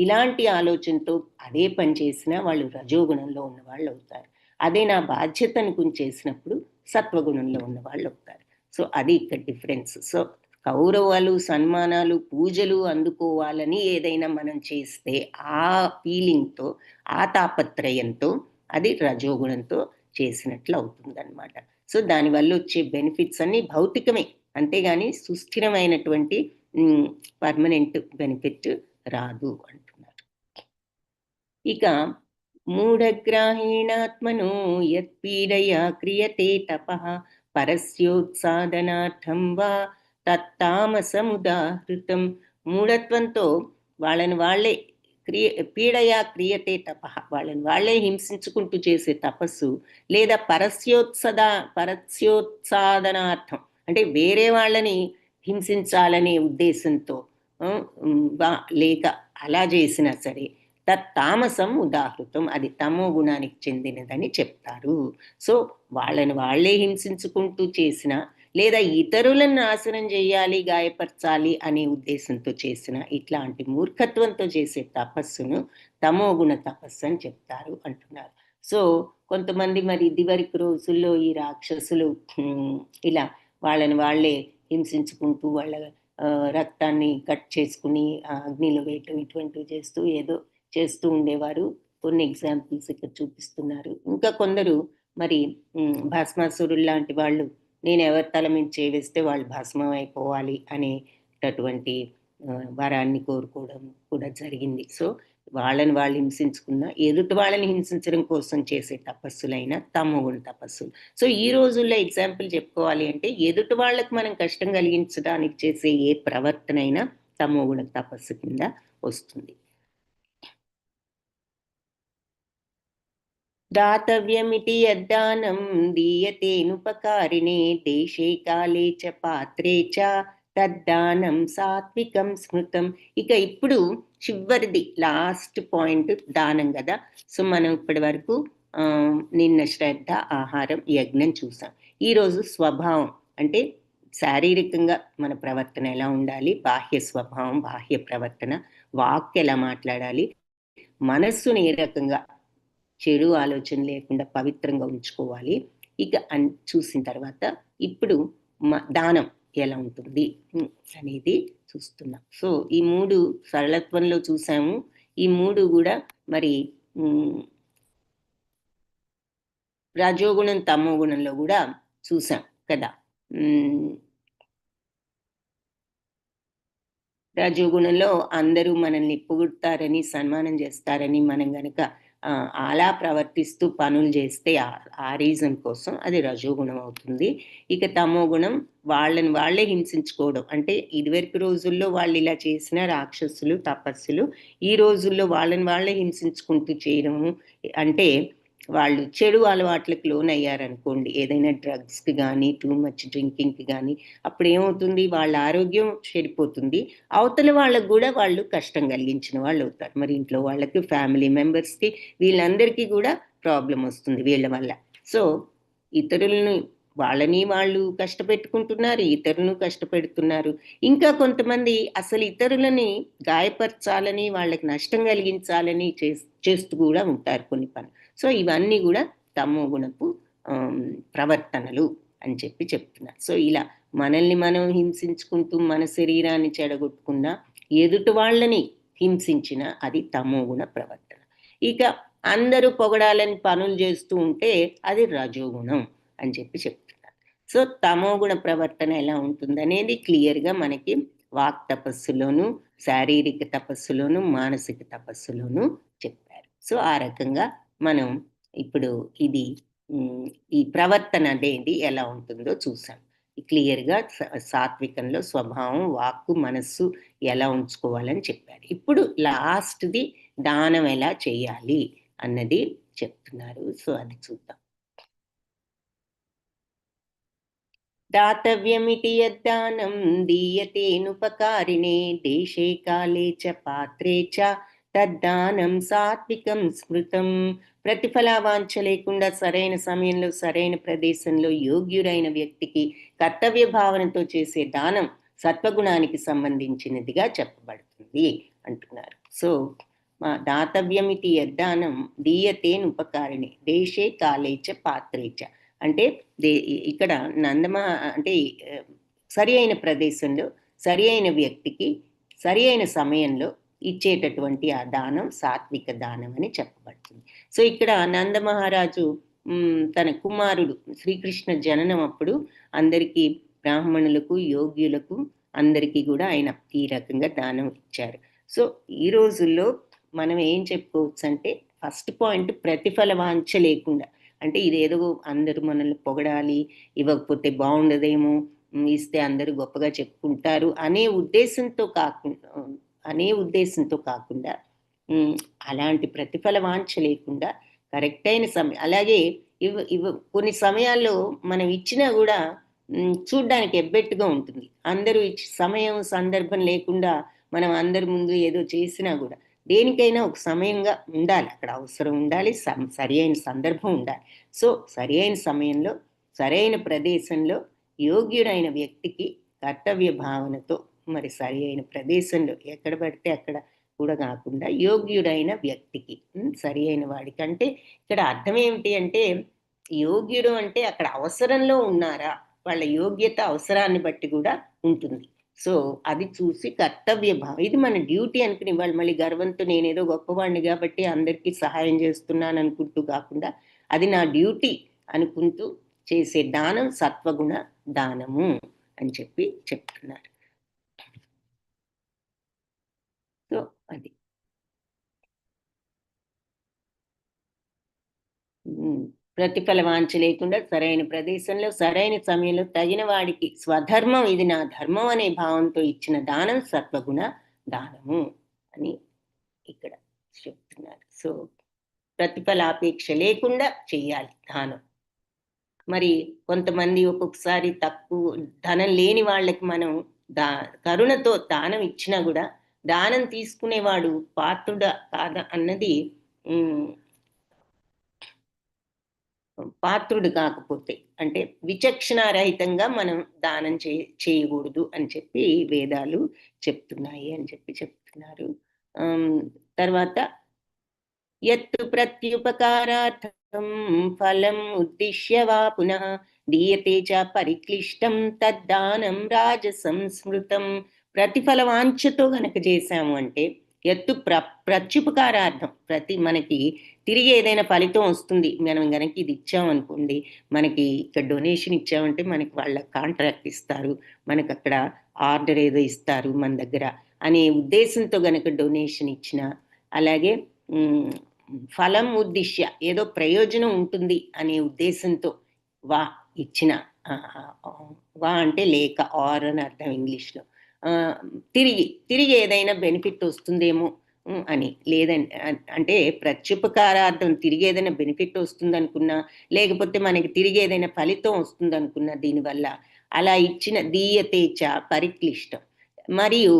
ఇలాంటి ఆలోచనతో అదే పని చేసినా వాళ్ళు రజోగుణంలో ఉన్న వాళ్ళు అవుతారు. అదే నా బాధ్యత అనుకుని చేసినప్పుడు సత్వగుణంలో ఉన్న వాళ్ళు అవుతారు. సో అది ఇక్కడ డిఫరెన్స్. సో గౌరవాలు, సన్మానాలు, పూజలు అందుకోవాలని ఏదైనా మనం చేస్తే ఆ ఫీలింగ్తో, ఆ తాపత్రయంతో అది రజోగుణంతో చేసినట్లు అవుతుందన్నమాట. సో దానివల్ల వచ్చే బెనిఫిట్స్ అన్ని భౌతికమే, అంతేగాని సుస్థిరమైనటువంటి పర్మనెంట్ బెనిఫిట్ రాదు అంటున్నారు. ఇక మూఢగ్రాహీణాత్మనో యత్పీడయా క్రియతే తపః పరస్యోత్సాదనార్థం వా తత్తామసముదాహృతం. మూఢత్వంతో వాళ్ళని వాళ్ళే పీడయా క్రియతే తపః, వాళ్ళని వాళ్ళే హింసించుకుంటూ చేసే తపస్సు, లేదా పరస్యోత్సాదనార్థం అంటే వేరే వాళ్ళని హింసించాలనే ఉద్దేశంతో లేక అలా చేసినా సరే తత్తామసం ఉదాహృతం, అది తమో గుణానికి చెందినదని చెప్తారు. సో వాళ్ళని వాళ్ళే హింసించుకుంటూ చేసిన, లేదా ఇతరులను నాశనం చేయాలి, గాయపరచాలి అనే ఉద్దేశంతో చేసిన ఇట్లాంటి మూర్ఖత్వంతో చేసే తపస్సును తమో గుణ తపస్సు అని చెప్తారు అంటున్నారు. సో కొంతమంది మరి ఇదివరకు రోజుల్లో ఈ రాక్షసులు ఇలా వాళ్ళని వాళ్ళే హింసించుకుంటూ వాళ్ళ రక్తాన్ని కట్ చేసుకుని అగ్నిలో వేయటం ఇటువంటివి చేస్తూ ఏదో చేస్తూ ఉండేవారు. కొన్ని ఎగ్జాంపుల్స్ ఇక్కడ చూపిస్తున్నారు. ఇంకా కొందరు మరి భస్మాసురులు లాంటి వాళ్ళు, నేను ఎవరి తల మీద చేవేస్తే వాళ్ళు భస్మం అయిపోవాలి అనేటటువంటి వరాన్ని కోరుకోవడం కూడా జరిగింది. సో వాళ్ళని వాళ్ళు హింసించుకున్న, ఎదుటి వాళ్ళని హింసించడం కోసం చేసే తపస్సులైన తమోగుణ తపస్సులు. సో ఈ రోజుల్లో ఎగ్జాంపుల్ చెప్పుకోవాలి అంటే ఎదుటి వాళ్ళకి మనం కష్టం కలిగించడానికి చేసే ఏ ప్రవర్తన అయినా తమోగుణ తపస్సు కింద వస్తుంది. దాతవ్యమితి యద్దానం దీయతేనుపకారిణే దేశే కాలే చ పాత్రే చ తద్దానం సాత్వికం స్మృతం. ఇక ఇప్పుడు చివరిది లాస్ట్ పాయింట్ దానం కదా. సో మనం ఇప్పటి వరకు నిన్న శ్రద్ధ, ఆహారం, యజ్ఞం చూసాం. ఈరోజు స్వభావం అంటే శారీరకంగా మన ప్రవర్తన ఎలా ఉండాలి, బాహ్య స్వభావం, బాహ్య ప్రవర్తన, వాక్ ఎలా మాట్లాడాలి, మనస్సుని ఏ రకంగా చెడు ఆలోచన లేకుండా పవిత్రంగా ఉంచుకోవాలి, ఇక చూసిన తర్వాత ఇప్పుడు దానం ఎలా ఉంటుంది అనేది చూస్తున్నాం. సో ఈ 3 సరళత్వంలో చూసాము. ఈ 3 కూడా మరి రజోగుణం, తమో గుణంలో కూడా చూసాం కదా. రజోగుణంలో అందరూ మనల్ని పొగుడతారని, సన్మానం చేస్తారని మనం గనక అలా ప్రవర్తిస్తూ పనులు చేస్తే ఆ రీజన్ కోసం అది రజోగుణం అవుతుంది. ఇక తమో గుణం వాళ్ళని వాళ్ళే హింసించుకోవడం, అంటే ఇదివరకు రోజుల్లో వాళ్ళు ఇలా చేసిన రాక్షసులు, తపస్సులు, ఈ రోజుల్లో వాళ్ళని వాళ్ళే హింసించుకుంటూ చేయడము అంటే వాళ్ళు చెడు అలవాట్లకు లోనయ్యారనుకోండి, ఏదైనా డ్రగ్స్కి కానీ, టూ మచ్ డ్రింకింగ్కి కానీ, అప్పుడు ఏమవుతుంది, వాళ్ళ ఆరోగ్యం చెడిపోతుంది, అవతల వాళ్ళకు కూడా వాళ్ళు కష్టం కలిగించిన వాళ్ళు అవుతారు. మరి ఇంట్లో వాళ్ళకి, ఫ్యామిలీ మెంబర్స్కి, వీళ్ళందరికీ కూడా ప్రాబ్లం వస్తుంది వీళ్ళ వల్ల. సో ఇతరులను, వాళ్ళని వాళ్ళు కష్టపెట్టుకుంటున్నారు, ఇతరులను కష్టపెడుతున్నారు. ఇంకా కొంతమంది అసలు ఇతరులని గాయపరచాలని, వాళ్ళకి నష్టం కలిగించాలని చేస్తూ కూడా ఉంటారు కొన్ని పనులు. సో ఇవన్నీ కూడా తమో గుణపు ప్రవర్తనలు అని చెప్తున్నారు. సో ఇలా మనల్ని మనం హింసించుకుంటూ మన శరీరాన్ని చెడగొట్టుకున్న, ఎదుటి వాళ్ళని హింసించిన అది తమో గుణ ప్రవర్తన. ఇక అందరూ పొగడాలని పనులు చేస్తూ ఉంటే అది రజోగుణం అని చెప్తున్నారు. సో తమో గుణ ప్రవర్తన ఎలా ఉంటుంది అనేది క్లియర్గా మనకి వాక్ తపస్సులోను, శారీరక తపస్సులోను, మానసిక తపస్సులోను చెప్పారు. సో ఆ రకంగా మనం ఇప్పుడు ఇది ఈ ప్రవర్తన అనేది ఎలా ఉంటుందో చూసాం. క్లియర్గా సాత్వికంలో స్వభావం, వాక్కు, మనస్సు ఎలా ఉంచుకోవాలని చెప్పారు. ఇప్పుడు లాస్ట్ది దానం ఎలా చేయాలి అన్నది చెప్తున్నారు. సో అది చూద్దాం. దాతవ్యమితి యద్దానం దీయతేనుపకారిణే దేశే కాలే చ పాత్రే చ తద్దానం సాత్వికం స్మృతం. ప్రతిఫలావాంఛ లేకుండా సరైన సమయంలో సరైన ప్రదేశంలో యోగ్యుడైన వ్యక్తికి కర్తవ్య భావనతో చేసే దానం సత్వగుణానికి సంబంధించినదిగా చెప్పబడుతుంది అంటున్నారు. సో మా దాతవ్యమితి యద్దానం దీయతేనుపకారిణి దేశే కాలేచ పాత్రేచ అంటే ఇక్కడ అంటే సరి అయిన ప్రదేశంలో సరి అయిన వ్యక్తికి సరి అయిన సమయంలో ఇచ్చేటటువంటి ఆ దానం సాత్విక దానం అని చెప్పబడుతుంది. సో ఇక్కడ నందమహారాజు తన కుమారుడు శ్రీకృష్ణ జననం అప్పుడు అందరికీ బ్రాహ్మణులకు యోగ్యులకు అందరికీ కూడా ఆయన ఈ రకంగా దానం ఇచ్చారు. సో ఈ రోజుల్లో మనం ఏం చెప్పుకోవచ్చు అంటే ఫస్ట్ పాయింట్ ప్రతిఫల వాంఛ లేకుండా, అంటే ఇదేదో అందరూ మనల్ని పొగడాలి, ఇవ్వకపోతే బాగుండదేమో, ఇస్తే అందరూ గొప్పగా చెప్పుకుంటారు అనే ఉద్దేశంతో కాకుండా అలాంటి ప్రతిఫల వాంఛ లేకుండా కరెక్ట్ అయిన సమయం, అలాగే కొన్ని సమయాల్లో మనం ఇచ్చినా కూడా చూడ్డానికి ఎబ్బెట్టుగా ఉంటుంది. అందరూ సమయం సందర్భం లేకుండా మనం అందరి ముందు ఏదో చేసినా కూడా దేనికైనా ఒక సమయంగా ఉండాలి, అక్కడ అవసరం ఉండాలి, సరి అయిన సందర్భం ఉండాలి. సో సరి అయిన సమయంలో సరైన ప్రదేశంలో యోగ్యుడైన వ్యక్తికి కర్తవ్య భావనతో మరి సరి అయిన ప్రదేశంలో ఎక్కడ పడితే అక్కడ కూడా కాకుండా యోగ్యుడైన వ్యక్తికి సరి అయిన వాడికి, అంటే ఇక్కడ అర్థం ఏమిటి అంటే యోగ్యుడు అంటే అక్కడ అవసరంలో ఉన్నారా, వాళ్ళ యోగ్యత అవసరాన్ని బట్టి కూడా ఉంటుంది. సో అది చూసి కర్తవ్య భావం, ఇది మన డ్యూటీ అనుకుని వాళ్ళు మళ్ళీ గర్వంతో నేనేదో గొప్పవాడిని కాబట్టి అందరికీ సహాయం చేస్తున్నాను అనుకుంటూ కాకుండా అది నా డ్యూటీ అనుకుంటూ చేసే దానం సత్వగుణ దానము అని చెప్తున్నారు. సో అది ప్రతిఫల వాంఛ లేకుండా సరైన ప్రదేశంలో సరైన సమయంలో తగిన వాడికి స్వధర్మం ఇది నా ధర్మం అనే భావంతో ఇచ్చిన దానం సత్వగుణ దానము అని ఇక్కడ చెప్తున్నారు. సో ప్రతిఫలాపేక్ష లేకుండా చెయ్యాలి దానం. మరి కొంతమంది ఒక్కొక్కసారి తక్కువ ధనం లేని వాళ్ళకి మనం కరుణతో దానం ఇచ్చినా కూడా దానం తీసుకునేవాడు పాత్రుడా కాదా అన్నది పాత్రుడు కాకపోతే అంటే విచక్షణారహితంగా మనం దానం చేయకూడదు అని చెప్పి వేదాలు చెప్తున్నాయి అని చెప్తున్నారు. తర్వాత యత్తు ప్రత్యుపకారార్థం ఫలం ఉద్దిశ్య వా పునః దీయతే చ పరిక్లిష్టం తద్దానం రాజసం స్మృతం. ప్రతిఫల వాంఛతో గనక చేశాము అంటే ఎత్తు ప్రత్యుపకారార్థం, మనకి తిరిగి ఏదైనా ఫలితం వస్తుంది, మనం కనుక ఇది ఇచ్చామనుకోండి, మనకి ఇక్కడ డొనేషన్ ఇచ్చామంటే మనకి వాళ్ళ కాంట్రాక్ట్ ఇస్తారు, మనకు అక్కడ ఆర్డర్ ఏదో ఇస్తారు మన దగ్గర అనే ఉద్దేశంతో గనక డొనేషన్ ఇచ్చిన, అలాగే ఫలం ఉద్దిశ్య ఏదో ప్రయోజనం ఉంటుంది అనే ఉద్దేశంతో వా ఇచ్చిన, వా అంటే లేక ఆర్ అని అర్థం ఇంగ్లీష్లో, తిరిగి ఏదైనా బెనిఫిట్ వస్తుందేమో అని, లేదండి అంటే ప్రత్యుపకారార్థం తిరిగి ఏదైనా బెనిఫిట్ వస్తుంది అనుకున్నా, లేకపోతే మనకి తిరిగి ఏదైనా ఫలితం వస్తుంది అనుకున్నా దీనివల్ల అలా ఇచ్చిన దీయతేచ పరిక్లిష్టం, మరియు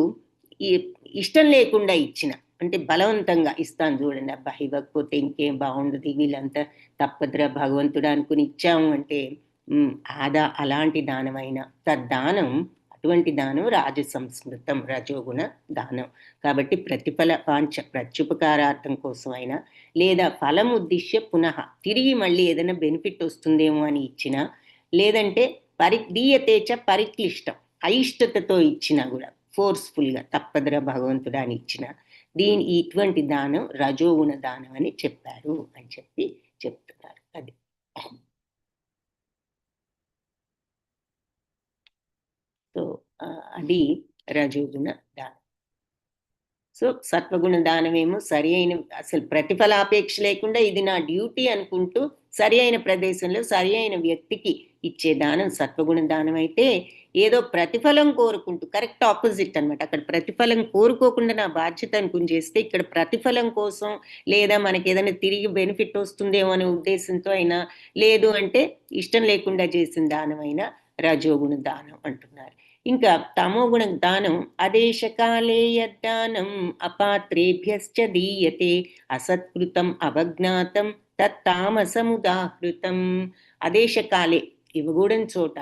ఇష్టం లేకుండా ఇచ్చిన అంటే బలవంతంగా ఇస్తాను చూడండి, అబ్బా ఇవ్వకపోతే ఇంకేం బాగుండదు, వీళ్ళంతా తప్పదురా భగవంతుడు అనుకుని ఇచ్చాము అంటే అలాంటి దానమైన తద్దానం, అటువంటి దానం రాజసంస్మృతం రజోగుణ దానం. కాబట్టి ప్రతిఫల వాంఛ ప్రత్యుపకారార్థం కోసమైనా లేదా ఫలం ఉద్దిశ్య పునః తిరిగి మళ్ళీ ఏదైనా బెనిఫిట్ వస్తుందేమో అని ఇచ్చినా, లేదంటే దీయతేచ పరిక్లిష్టం అయిష్టతతో ఇచ్చినా కూడా ఫోర్స్ఫుల్గా తప్పదురా భగవంతుడా అని ఇచ్చిన ఇటువంటి దానం రజోగుణ దానం అని చెప్పారు అని చెప్తున్నారు. అది సో అది రజోగుణ దానం. సో సత్వగుణ దానమేమో సరి అయిన అసలు ప్రతిఫలాపేక్ష లేకుండా ఇది నా డ్యూటీ అనుకుంటూ సరి అయిన ప్రదేశంలో సరి అయిన వ్యక్తికి ఇచ్చే దానం సత్వగుణ దానం అయితే, ఏదో ప్రతిఫలం కోరుకుంటూ కరెక్ట్ ఆపోజిట్ అనమాట. అక్కడ ప్రతిఫలం కోరుకోకుండా నా బాధ్యత అనుకుని చేస్తే, ఇక్కడ ప్రతిఫలం కోసం లేదా మనకి ఏదైనా తిరిగి బెనిఫిట్ వస్తుందేమో అనే ఉద్దేశంతో అయినా, లేదు అంటే ఇష్టం లేకుండా చేసిన దానమైనా రజోగుణ దానం అంటున్నారు. ఇంకా తమోగుణ దానం అదేశకాలే యద్దానం అపాత్రేభ్యశ్చ దీయతే అసత్కృతం అవజ్ఞాతం తత్తామసముదాహృతం. అదేశకాలే ఇవ్వకూడని చోట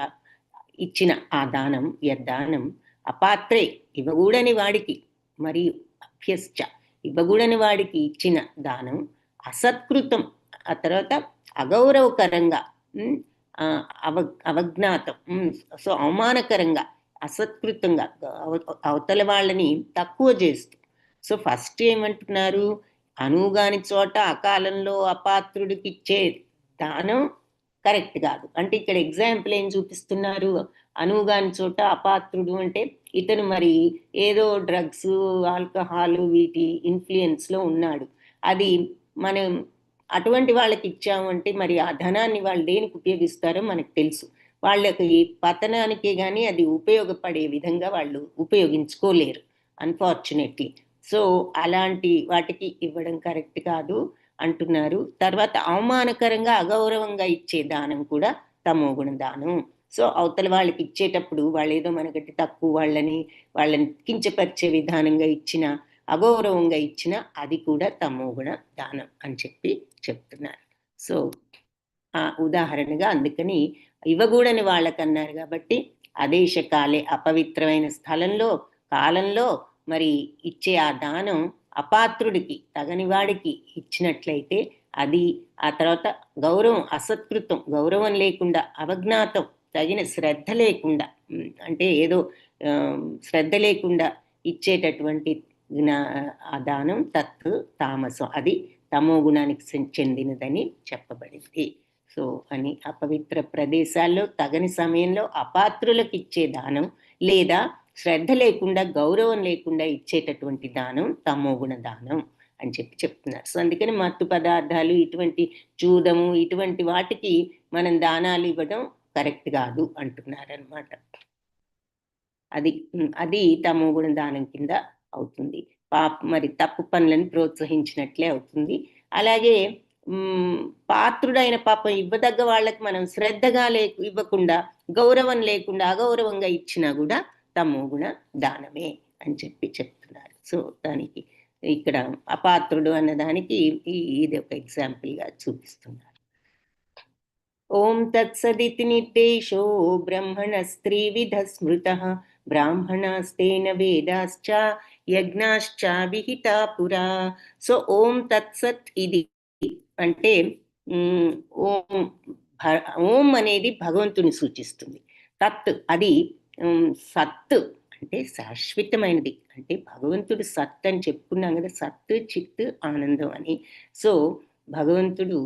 ఇచ్చిన ఆ దానం యద్దానం అపాత్రే ఇవ్వకూడని వాడికి మరియు అభ్యశ్చ ఇవ్వకూడని వాడికి ఇచ్చిన దానం అసత్కృతం ఆ తర్వాత అగౌరవకరంగా అవజ్ఞాతం సో అవమానకరంగా అసత్కృతంగా అవతల వాళ్ళని తక్కువ చేస్తూ. సో ఫస్ట్ ఏమంటున్నారు, అనుగాని చోట అకాలంలో అపాత్రుడికి ఇచ్చే దానం కరెక్ట్ కాదు అంటే ఇక్కడ ఎగ్జాంపుల్ ఏం చూపిస్తున్నారు, అనుగాని చోట అపాత్రుడు అంటే ఇతను మరి ఏదో డ్రగ్స్ ఆల్కహాల్ వీటి ఇన్ఫ్లుయెన్స్లో ఉన్నాడు. అది మనం అటువంటి వాళ్ళకి ఇచ్చాము అంటే మరి ఆ ధనాన్ని వాళ్ళు దేనికి ఉపయోగిస్తారో మనకు తెలుసు. వాళ్ళకి పతనానికే కానీ అది ఉపయోగపడే విధంగా వాళ్ళు ఉపయోగించుకోలేరు అన్ఫార్చునేట్లీ. సో అలాంటి వాటికి ఇవ్వడం కరెక్ట్ కాదు అంటున్నారు. తర్వాత అవమానకరంగా అగౌరవంగా ఇచ్చే దానం కూడా తమోగుణ దానం. సో అవతల వాళ్ళకి ఇచ్చేటప్పుడు వాళ్ళు ఏదో మనకంటే తక్కువ వాళ్ళని కించపరిచే విధానంగా ఇచ్చిన అగౌరవంగా ఇచ్చిన అది కూడా తమోగుణ దానం అని చెప్తున్నారు. సో ఆ ఉదాహరణగా అందుకని ఇవ్వకూడని వాళ్ళకన్నారు కాబట్టి అదేశకాలే అపవిత్రమైన స్థలంలో కాలంలో మరి ఇచ్చే ఆ దానం అపాత్రుడికి తగని వాడికి ఇచ్చినట్లయితే అది ఆ తర్వాత గౌరవం అసత్కృతం గౌరవం లేకుండా అవజ్ఞాతం తగిన శ్రద్ధ లేకుండా అంటే ఏదో శ్రద్ధ లేకుండా ఇచ్చేటటువంటి ఆ దానం తత్ తామసం అది తమో గుణానికి చెందినదని చెప్పబడింది. సో అని అపవిత్ర ప్రదేశాల్లో తగని సమయంలో అపాత్రులకు ఇచ్చే దానం లేదా శ్రద్ధ లేకుండా గౌరవం లేకుండా ఇచ్చేటటువంటి దానం తమోగుణ దానం అని చెప్తున్నారు. సో అందుకని మత్తు పదార్థాలు ఇటువంటి చూదము ఇటువంటి వాటికి మనం దానాలు ఇవ్వడం కరెక్ట్ కాదు అంటున్నారనమాట. అది తమోగుణ దానం కింద అవుతుంది. మరి తప్పు పనులను ప్రోత్సహించినట్లే అవుతుంది. అలాగే పాత్రుడైన పాపం ఇవ్వదగ్గ వాళ్ళకి మనం శ్రద్ధగా ఇవ్వకుండా గౌరవం లేకుండా అగౌరవంగా ఇచ్చినా కూడా తమోగుణ దానమే అని చెప్తున్నారు. సో దానికి ఇక్కడ అపాత్రుడు అన్నదానికి ఇది ఒక ఎగ్జాంపుల్గా చూపిస్తున్నారు. ఓం తత్సదితి నిర్దేశో బ్రహ్మణస్త్రివిధ స్మృతః బ్రాహ్మణాస్తేన వేదాశ్చ యజ్ఞాశ్చ విహితా పురా. సో ఓం తత్సత్ ఇది అంటే ఓం అనేది భగవంతుని సూచిస్తుంది. తత్ అది సత్ అంటే శాశ్వతమైనది అంటే భగవంతుడు సత్ అని చెప్పుకున్నాం కదా, సత్ చిత్ ఆనందం అని. సో భగవంతుడు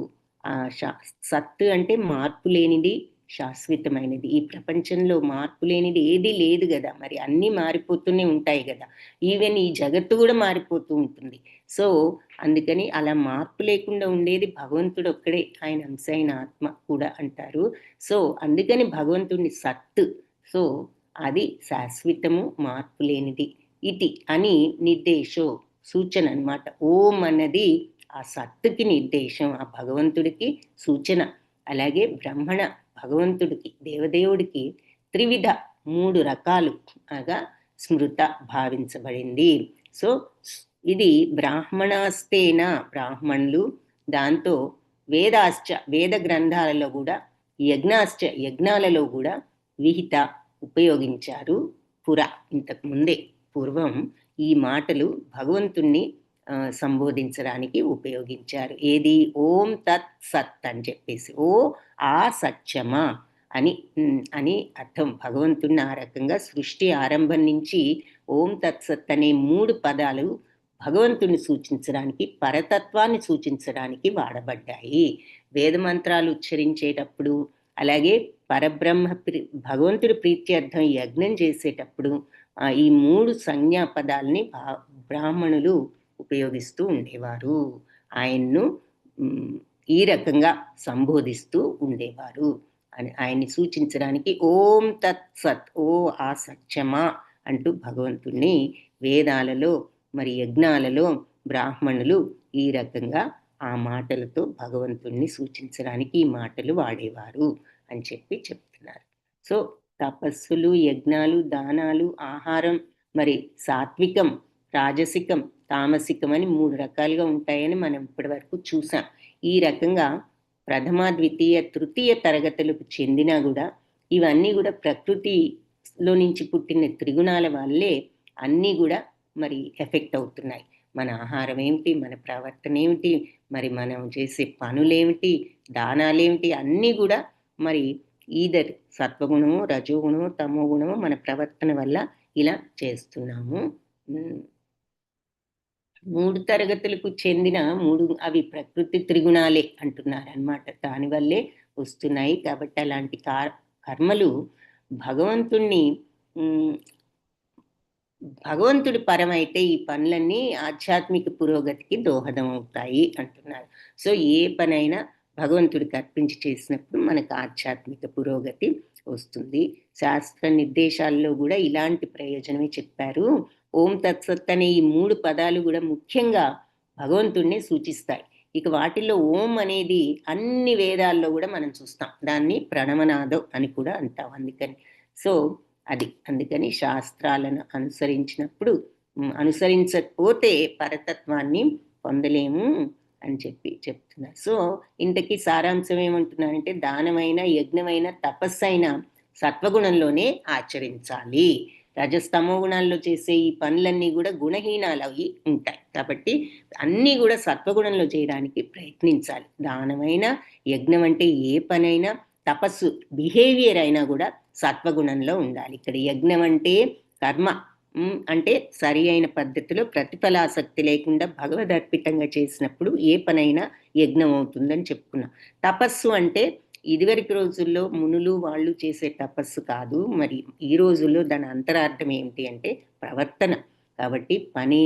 సత్ అంటే మార్పు లేనిది శాశ్వతమైనది. ఈ ప్రపంచంలో మార్పు లేనిది ఏది లేదు కదా, మరి అన్నీ మారిపోతూనే ఉంటాయి కదా, ఈవెన్ ఈ జగత్తు కూడా మారిపోతూ ఉంటుంది. సో అందుకని అలా మార్పు లేకుండా ఉండేది భగవంతుడు ఒక్కడే, ఆయన అంశ అయిన ఆత్మ కూడా అంటారు. సో అందుకని భగవంతుడిని సత్, సో అది శాశ్వతము మార్పు లేనిది ఇది అని నిర్దేశో సూచన అన్నమాట. ఓం అన్నది ఆ సత్తుకి నిర్దేశం, ఆ భగవంతుడికి సూచన. అలాగే బ్రహ్మణ భగవంతుడికి దేవదేవుడికి త్రివిధ 3 రకాలుగా స్మృత భావించబడింది. సో ఇది బ్రాహ్మణాస్తేన బ్రాహ్మణులు, దాంతో వేదాశ్చ వేద గ్రంథాలలో కూడా, యజ్ఞాశ్చ యజ్ఞాలలో కూడా విహిత ఉపయోగించారు. ఇంతకు ముందే పూర్వం ఈ మాటలు భగవంతుణ్ణి సంబోధించడానికి ఉపయోగించారు. ఏది ఓం తత్ సత్ అని చెప్పేసి, ఓ ఆ సత్యమా అని అర్థం. భగవంతుణ్ణి ఆ రకంగా సృష్టి ఆరంభం నుంచి ఓం తత్ సత్ అనే 3 పదాలు భగవంతుని సూచించడానికి, పరతత్వాన్ని సూచించడానికి వాడబడ్డాయి. వేదమంత్రాలు ఉచ్చరించేటప్పుడు, అలాగే పరబ్రహ్మ భగవంతుడి ప్రీత్యర్థం యజ్ఞం చేసేటప్పుడు ఈ 3 సంజ్ఞా పదాలని బ్రాహ్మణులు ఉపయోగిస్తూ ఉండేవారు. ఆయన్ను ఈ రకంగా సంబోధిస్తూ ఉండేవారు అని ఆయన్ని సూచించడానికి ఓం తత్ సత్, ఓ ఆ సత్యమా అంటూ భగవంతుణ్ణి వేదాలలో మరి యజ్ఞాలలో బ్రాహ్మణులు ఈ రకంగా ఆ మాటలతో భగవంతుణ్ణి సూచించడానికి ఈ మాటలు వాడేవారు అని చెప్తున్నారు. సో తపస్సులు, యజ్ఞాలు, దానాలు, ఆహారం, మరి సాత్వికం, రాజసికం, తామసికం అని 3 రకాలుగా ఉంటాయని మనం ఇప్పటి వరకు చూసాం. ఈ రకంగా ప్రథమ, ద్వితీయ, తృతీయ తరగతులకు చెందినా కూడా ఇవన్నీ కూడా ప్రకృతిలో నుంచి పుట్టిన త్రిగుణాల వల్లే అన్నీ కూడా మరి ఎఫెక్ట్ అవుతున్నాయి. మన ఆహారం ఏమిటి, మన ప్రవర్తన ఏమిటి, మరి మనం చేసే పనులేమిటి, దానాలేమిటి, అన్నీ కూడా మరి ఈదర్ సత్వగుణము, రజోగుణము, తమో గుణము మన ప్రవర్తన వల్ల ఇలా చేస్తున్నాము. 3 తరగతులకు చెందిన 3 అవి ప్రకృతి త్రిగుణాలే అంటున్నారు అన్నమాట. దానివల్లే వస్తున్నాయి. కాబట్టి అలాంటి కర్మలు భగవంతుణ్ణి భగవంతుడి పరమైతే ఈ పనులన్నీ ఆధ్యాత్మిక పురోగతికి దోహదం అవుతాయి అంటున్నారు. సో ఏ పనైనా భగవంతుడికి అర్పించి చేసినప్పుడు మనకు ఆధ్యాత్మిక పురోగతి వస్తుంది. శాస్త్ర నిర్దేశాల్లో కూడా ఇలాంటి ప్రయోజనమే చెప్పారు. ఓం తత్సత్ అనే ఈ 3 పదాలు కూడా ముఖ్యంగా భగవంతుడిని సూచిస్తాయి. ఇక వాటిల్లో ఓం అనేది అన్ని వేదాల్లో కూడా మనం చూస్తాం. దాన్ని ప్రణవనాదం అని కూడా అంటాం. సో అందుకని శాస్త్రాలను అనుసరించకపోతే పరతత్వాన్ని పొందలేము అని చెప్తున్నారు. సో ఇంతకీ సారాంశం ఏమంటున్నారంటే దానమైన, యజ్ఞమైన, తపస్సైన సత్వగుణంలోనే ఆచరించాలి. రజస్తమో గుణాల్లో చేసే ఈ పనులన్నీ కూడా గుణహీనాలు అవి ఉంటాయి. కాబట్టి అన్నీ కూడా సత్వగుణంలో చేయడానికి ప్రయత్నించాలి. దానమైన, యజ్ఞం అంటే ఏ పనైనా, తపస్సు బిహేవియర్ అయినా కూడా సత్వగుణంలో ఉండాలి. ఇక్కడ యజ్ఞం అంటే కర్మ అంటే సరి అయిన పద్ధతిలో ప్రతిఫలాసక్తి లేకుండా భగవదర్పితంగా చేసినప్పుడు ఏ పనైనా యజ్ఞం అవుతుందని చెప్పుకున్నాం. తపస్సు అంటే ఇదివరకు రోజుల్లో మునులు వాళ్ళు చేసే తపస్సు కాదు. మరి ఈ రోజుల్లో దాని అంతరార్థం ఏమిటి అంటే ప్రవర్తన. కాబట్టి పని,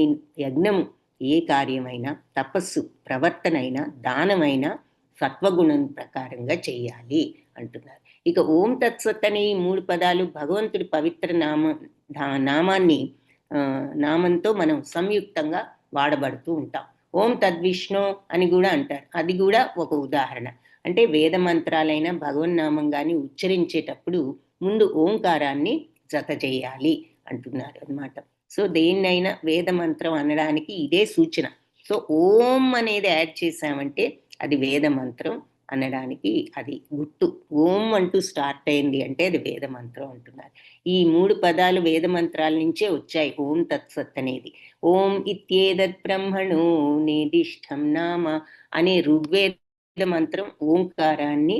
యజ్ఞము, ఏ కార్యమైనా, తపస్సు, ప్రవర్తన అయినా, దానమైనా సత్వగుణం ప్రకారంగా చేయాలి అంటున్నారు. ఇక ఓం తత్సత్ అనే ఈ 3 పదాలు భగవంతుడి పవిత్ర నామంతో మనం సంయుక్తంగా వాడబడుతూ ఉంటాం. ఓం తద్విష్ణు అని కూడా అంటారు. అది కూడా ఒక ఉదాహరణ. అంటే వేద మంత్రాలైన భగవన్నామం కానీ ఉచ్చరించేటప్పుడు ముందు ఓంకారాన్ని జత చేయాలి అంటున్నారు అన్నమాట. సో దేన్నైనా వేద మంత్రం అనడానికి ఇదే సూచన. సో ఓం అనేది యాడ్ చేసామంటే అది వేద మంత్రం అనడానికి అది గుర్తు. ఓం అంటూ స్టార్ట్ అయింది అంటే అది వేద మంత్రం అంటున్నారు. ఈ 3 పదాలు వేద మంత్రాల నుంచే వచ్చాయి. ఓం తత్సత్ అనేది. ఓం ఇత్యేదత్ బ్రహ్మణో నిర్దిష్టం నామ అనే ఋగ్వేద మంత్రం ఓంకారాన్ని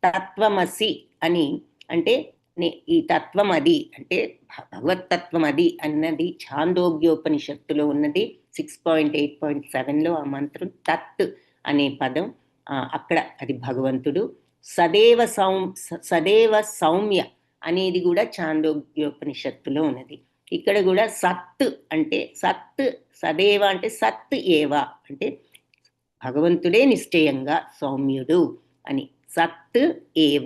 తత్వమసి అని, అంటే ఈ తత్వం అది అంటే భగవత్తత్వం అది అన్నది ఛాందోగ్యోపనిషత్తులో ఉన్నది. 6.8.7లో ఆ మంత్రం తత్ అనే పదం అక్కడ అది భగవంతుడు. సదేవ సౌమ్య అనేది కూడా ఛాందోగ్యోపనిషత్తులో ఉన్నది. ఇక్కడ కూడా సత్ అంటే సదేవ అంటే సత్ ఏవ అంటే భగవంతుడే నిశ్చయంగా సౌమ్యుడు అని, సత్ ఏవ.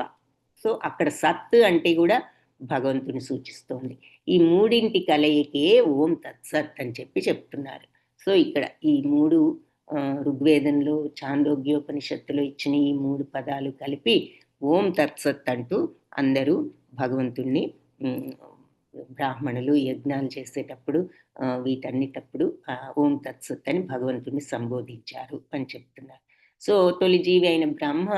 సో అక్కడ సత్ అంటే కూడా భగవంతుని సూచిస్తోంది. ఈ 3 కలయికే ఓం తత్సత్ అని చెప్తున్నారు. సో ఇక్కడ ఈ 3 ఋగ్వేదంలో, ఛాందోగ్యోపనిషత్తులో ఇచ్చిన ఈ 3 పదాలు కలిపి ఓం తత్సత్ అంటూ అందరూ భగవంతుణ్ణి బ్రాహ్మణులు యజ్ఞాలు చేసేటప్పుడు వీటన్నిటప్పుడు ఓం తత్సత్ అని భగవంతుణ్ణి సంబోధించారు అని చెప్తున్నారు. సో తొలి జీవి అయిన బ్రహ్మ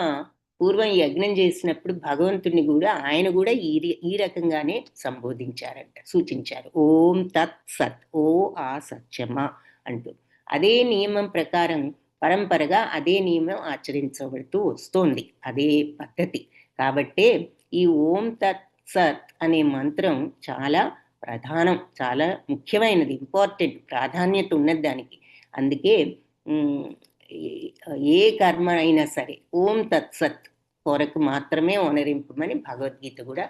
పూర్వం యజ్ఞం చేసినప్పుడు భగవంతుణ్ణి కూడా ఆయన కూడా ఈ రకంగానే సంబోధించారంట, సూచించారు. ఓం తత్సత్, ఓ ఆ సత్యమా అంటూ. అదే నియమం ప్రకారం పరంపరగా అదే నియమం ఆచరించబడుతూ వస్తోంది, అదే పద్ధతి. కాబట్టే ఈ ఓం తత్సత్ అనే మంత్రం చాలా ప్రధానం, చాలా ముఖ్యమైనది, ఇంపార్టెంట్, ప్రాధాన్యత ఉన్నది దానికి. అందుకే ఏ కర్మ అయినా సరే ఓం తత్సత్ కొరకు మాత్రమే ఓనరింపమని భగవద్గీత కూడా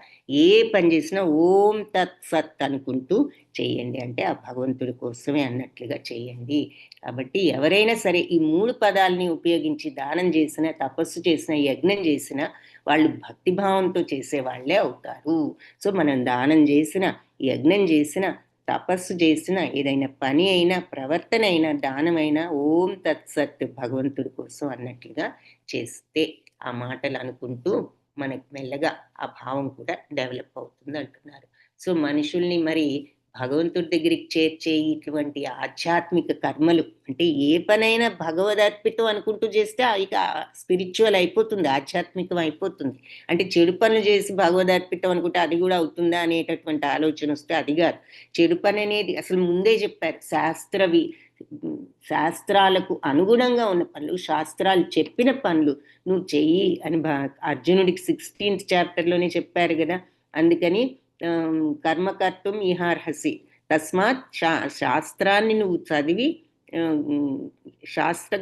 ఏ పని చేసినా ఓం తత్సత్ అనుకుంటూ చేయండి అంటే ఆ భగవంతుడి కోసమే అన్నట్లుగా చేయండి. కాబట్టి ఎవరైనా సరే ఈ 3 పదాలని ఉపయోగించి దానం చేసినా, తపస్సు చేసినా, యజ్ఞం చేసినా వాళ్ళు భక్తిభావంతో చేసేవాళ్లే అవుతారు. సో మనం దానం చేసిన, యజ్ఞం చేసిన, తపస్సు చేసిన, ఏదైనా పని అయినా, ప్రవర్తన అయినా, దానమైనా ఓం తత్సత్ భగవంతుడి కోసం అన్నట్లుగా చేస్తే ఆ మాటలు అనుకుంటూ మనకు మెల్లగా ఆ భావం కూడా డెవలప్ అవుతుంది అంటున్నారు. సో మనుషుల్ని మరి భగవంతుడి దగ్గరికి చేర్చే ఇటువంటి ఆధ్యాత్మిక కర్మలు అంటే ఏ పనైనా భగవదర్పితం అనుకుంటూ చేస్తే ఇక స్పిరిచువల్ అయిపోతుంది, ఆధ్యాత్మికం అయిపోతుంది. అంటే చెడు పనులు చేసి భగవదర్పితం అనుకుంటే అది కూడా అవుతుందా అనేటటువంటి ఆలోచన వస్తే అది కాదు. చెడు పని అనేది అసలు ముందే చెప్పారు, శాస్త్రాలకు అనుగుణంగా ఉన్న పనులు, శాస్త్రాలు చెప్పిన పనులు నువ్వు చెయ్యి అని అర్జునుడికి 16th చాప్టర్లోనే చెప్పారు కదా. అందుకని కర్మకర్తం ఇహార్హసి తస్మాత్ శాస్త్రాన్ని నువ్వు చదివి శాస్త్ర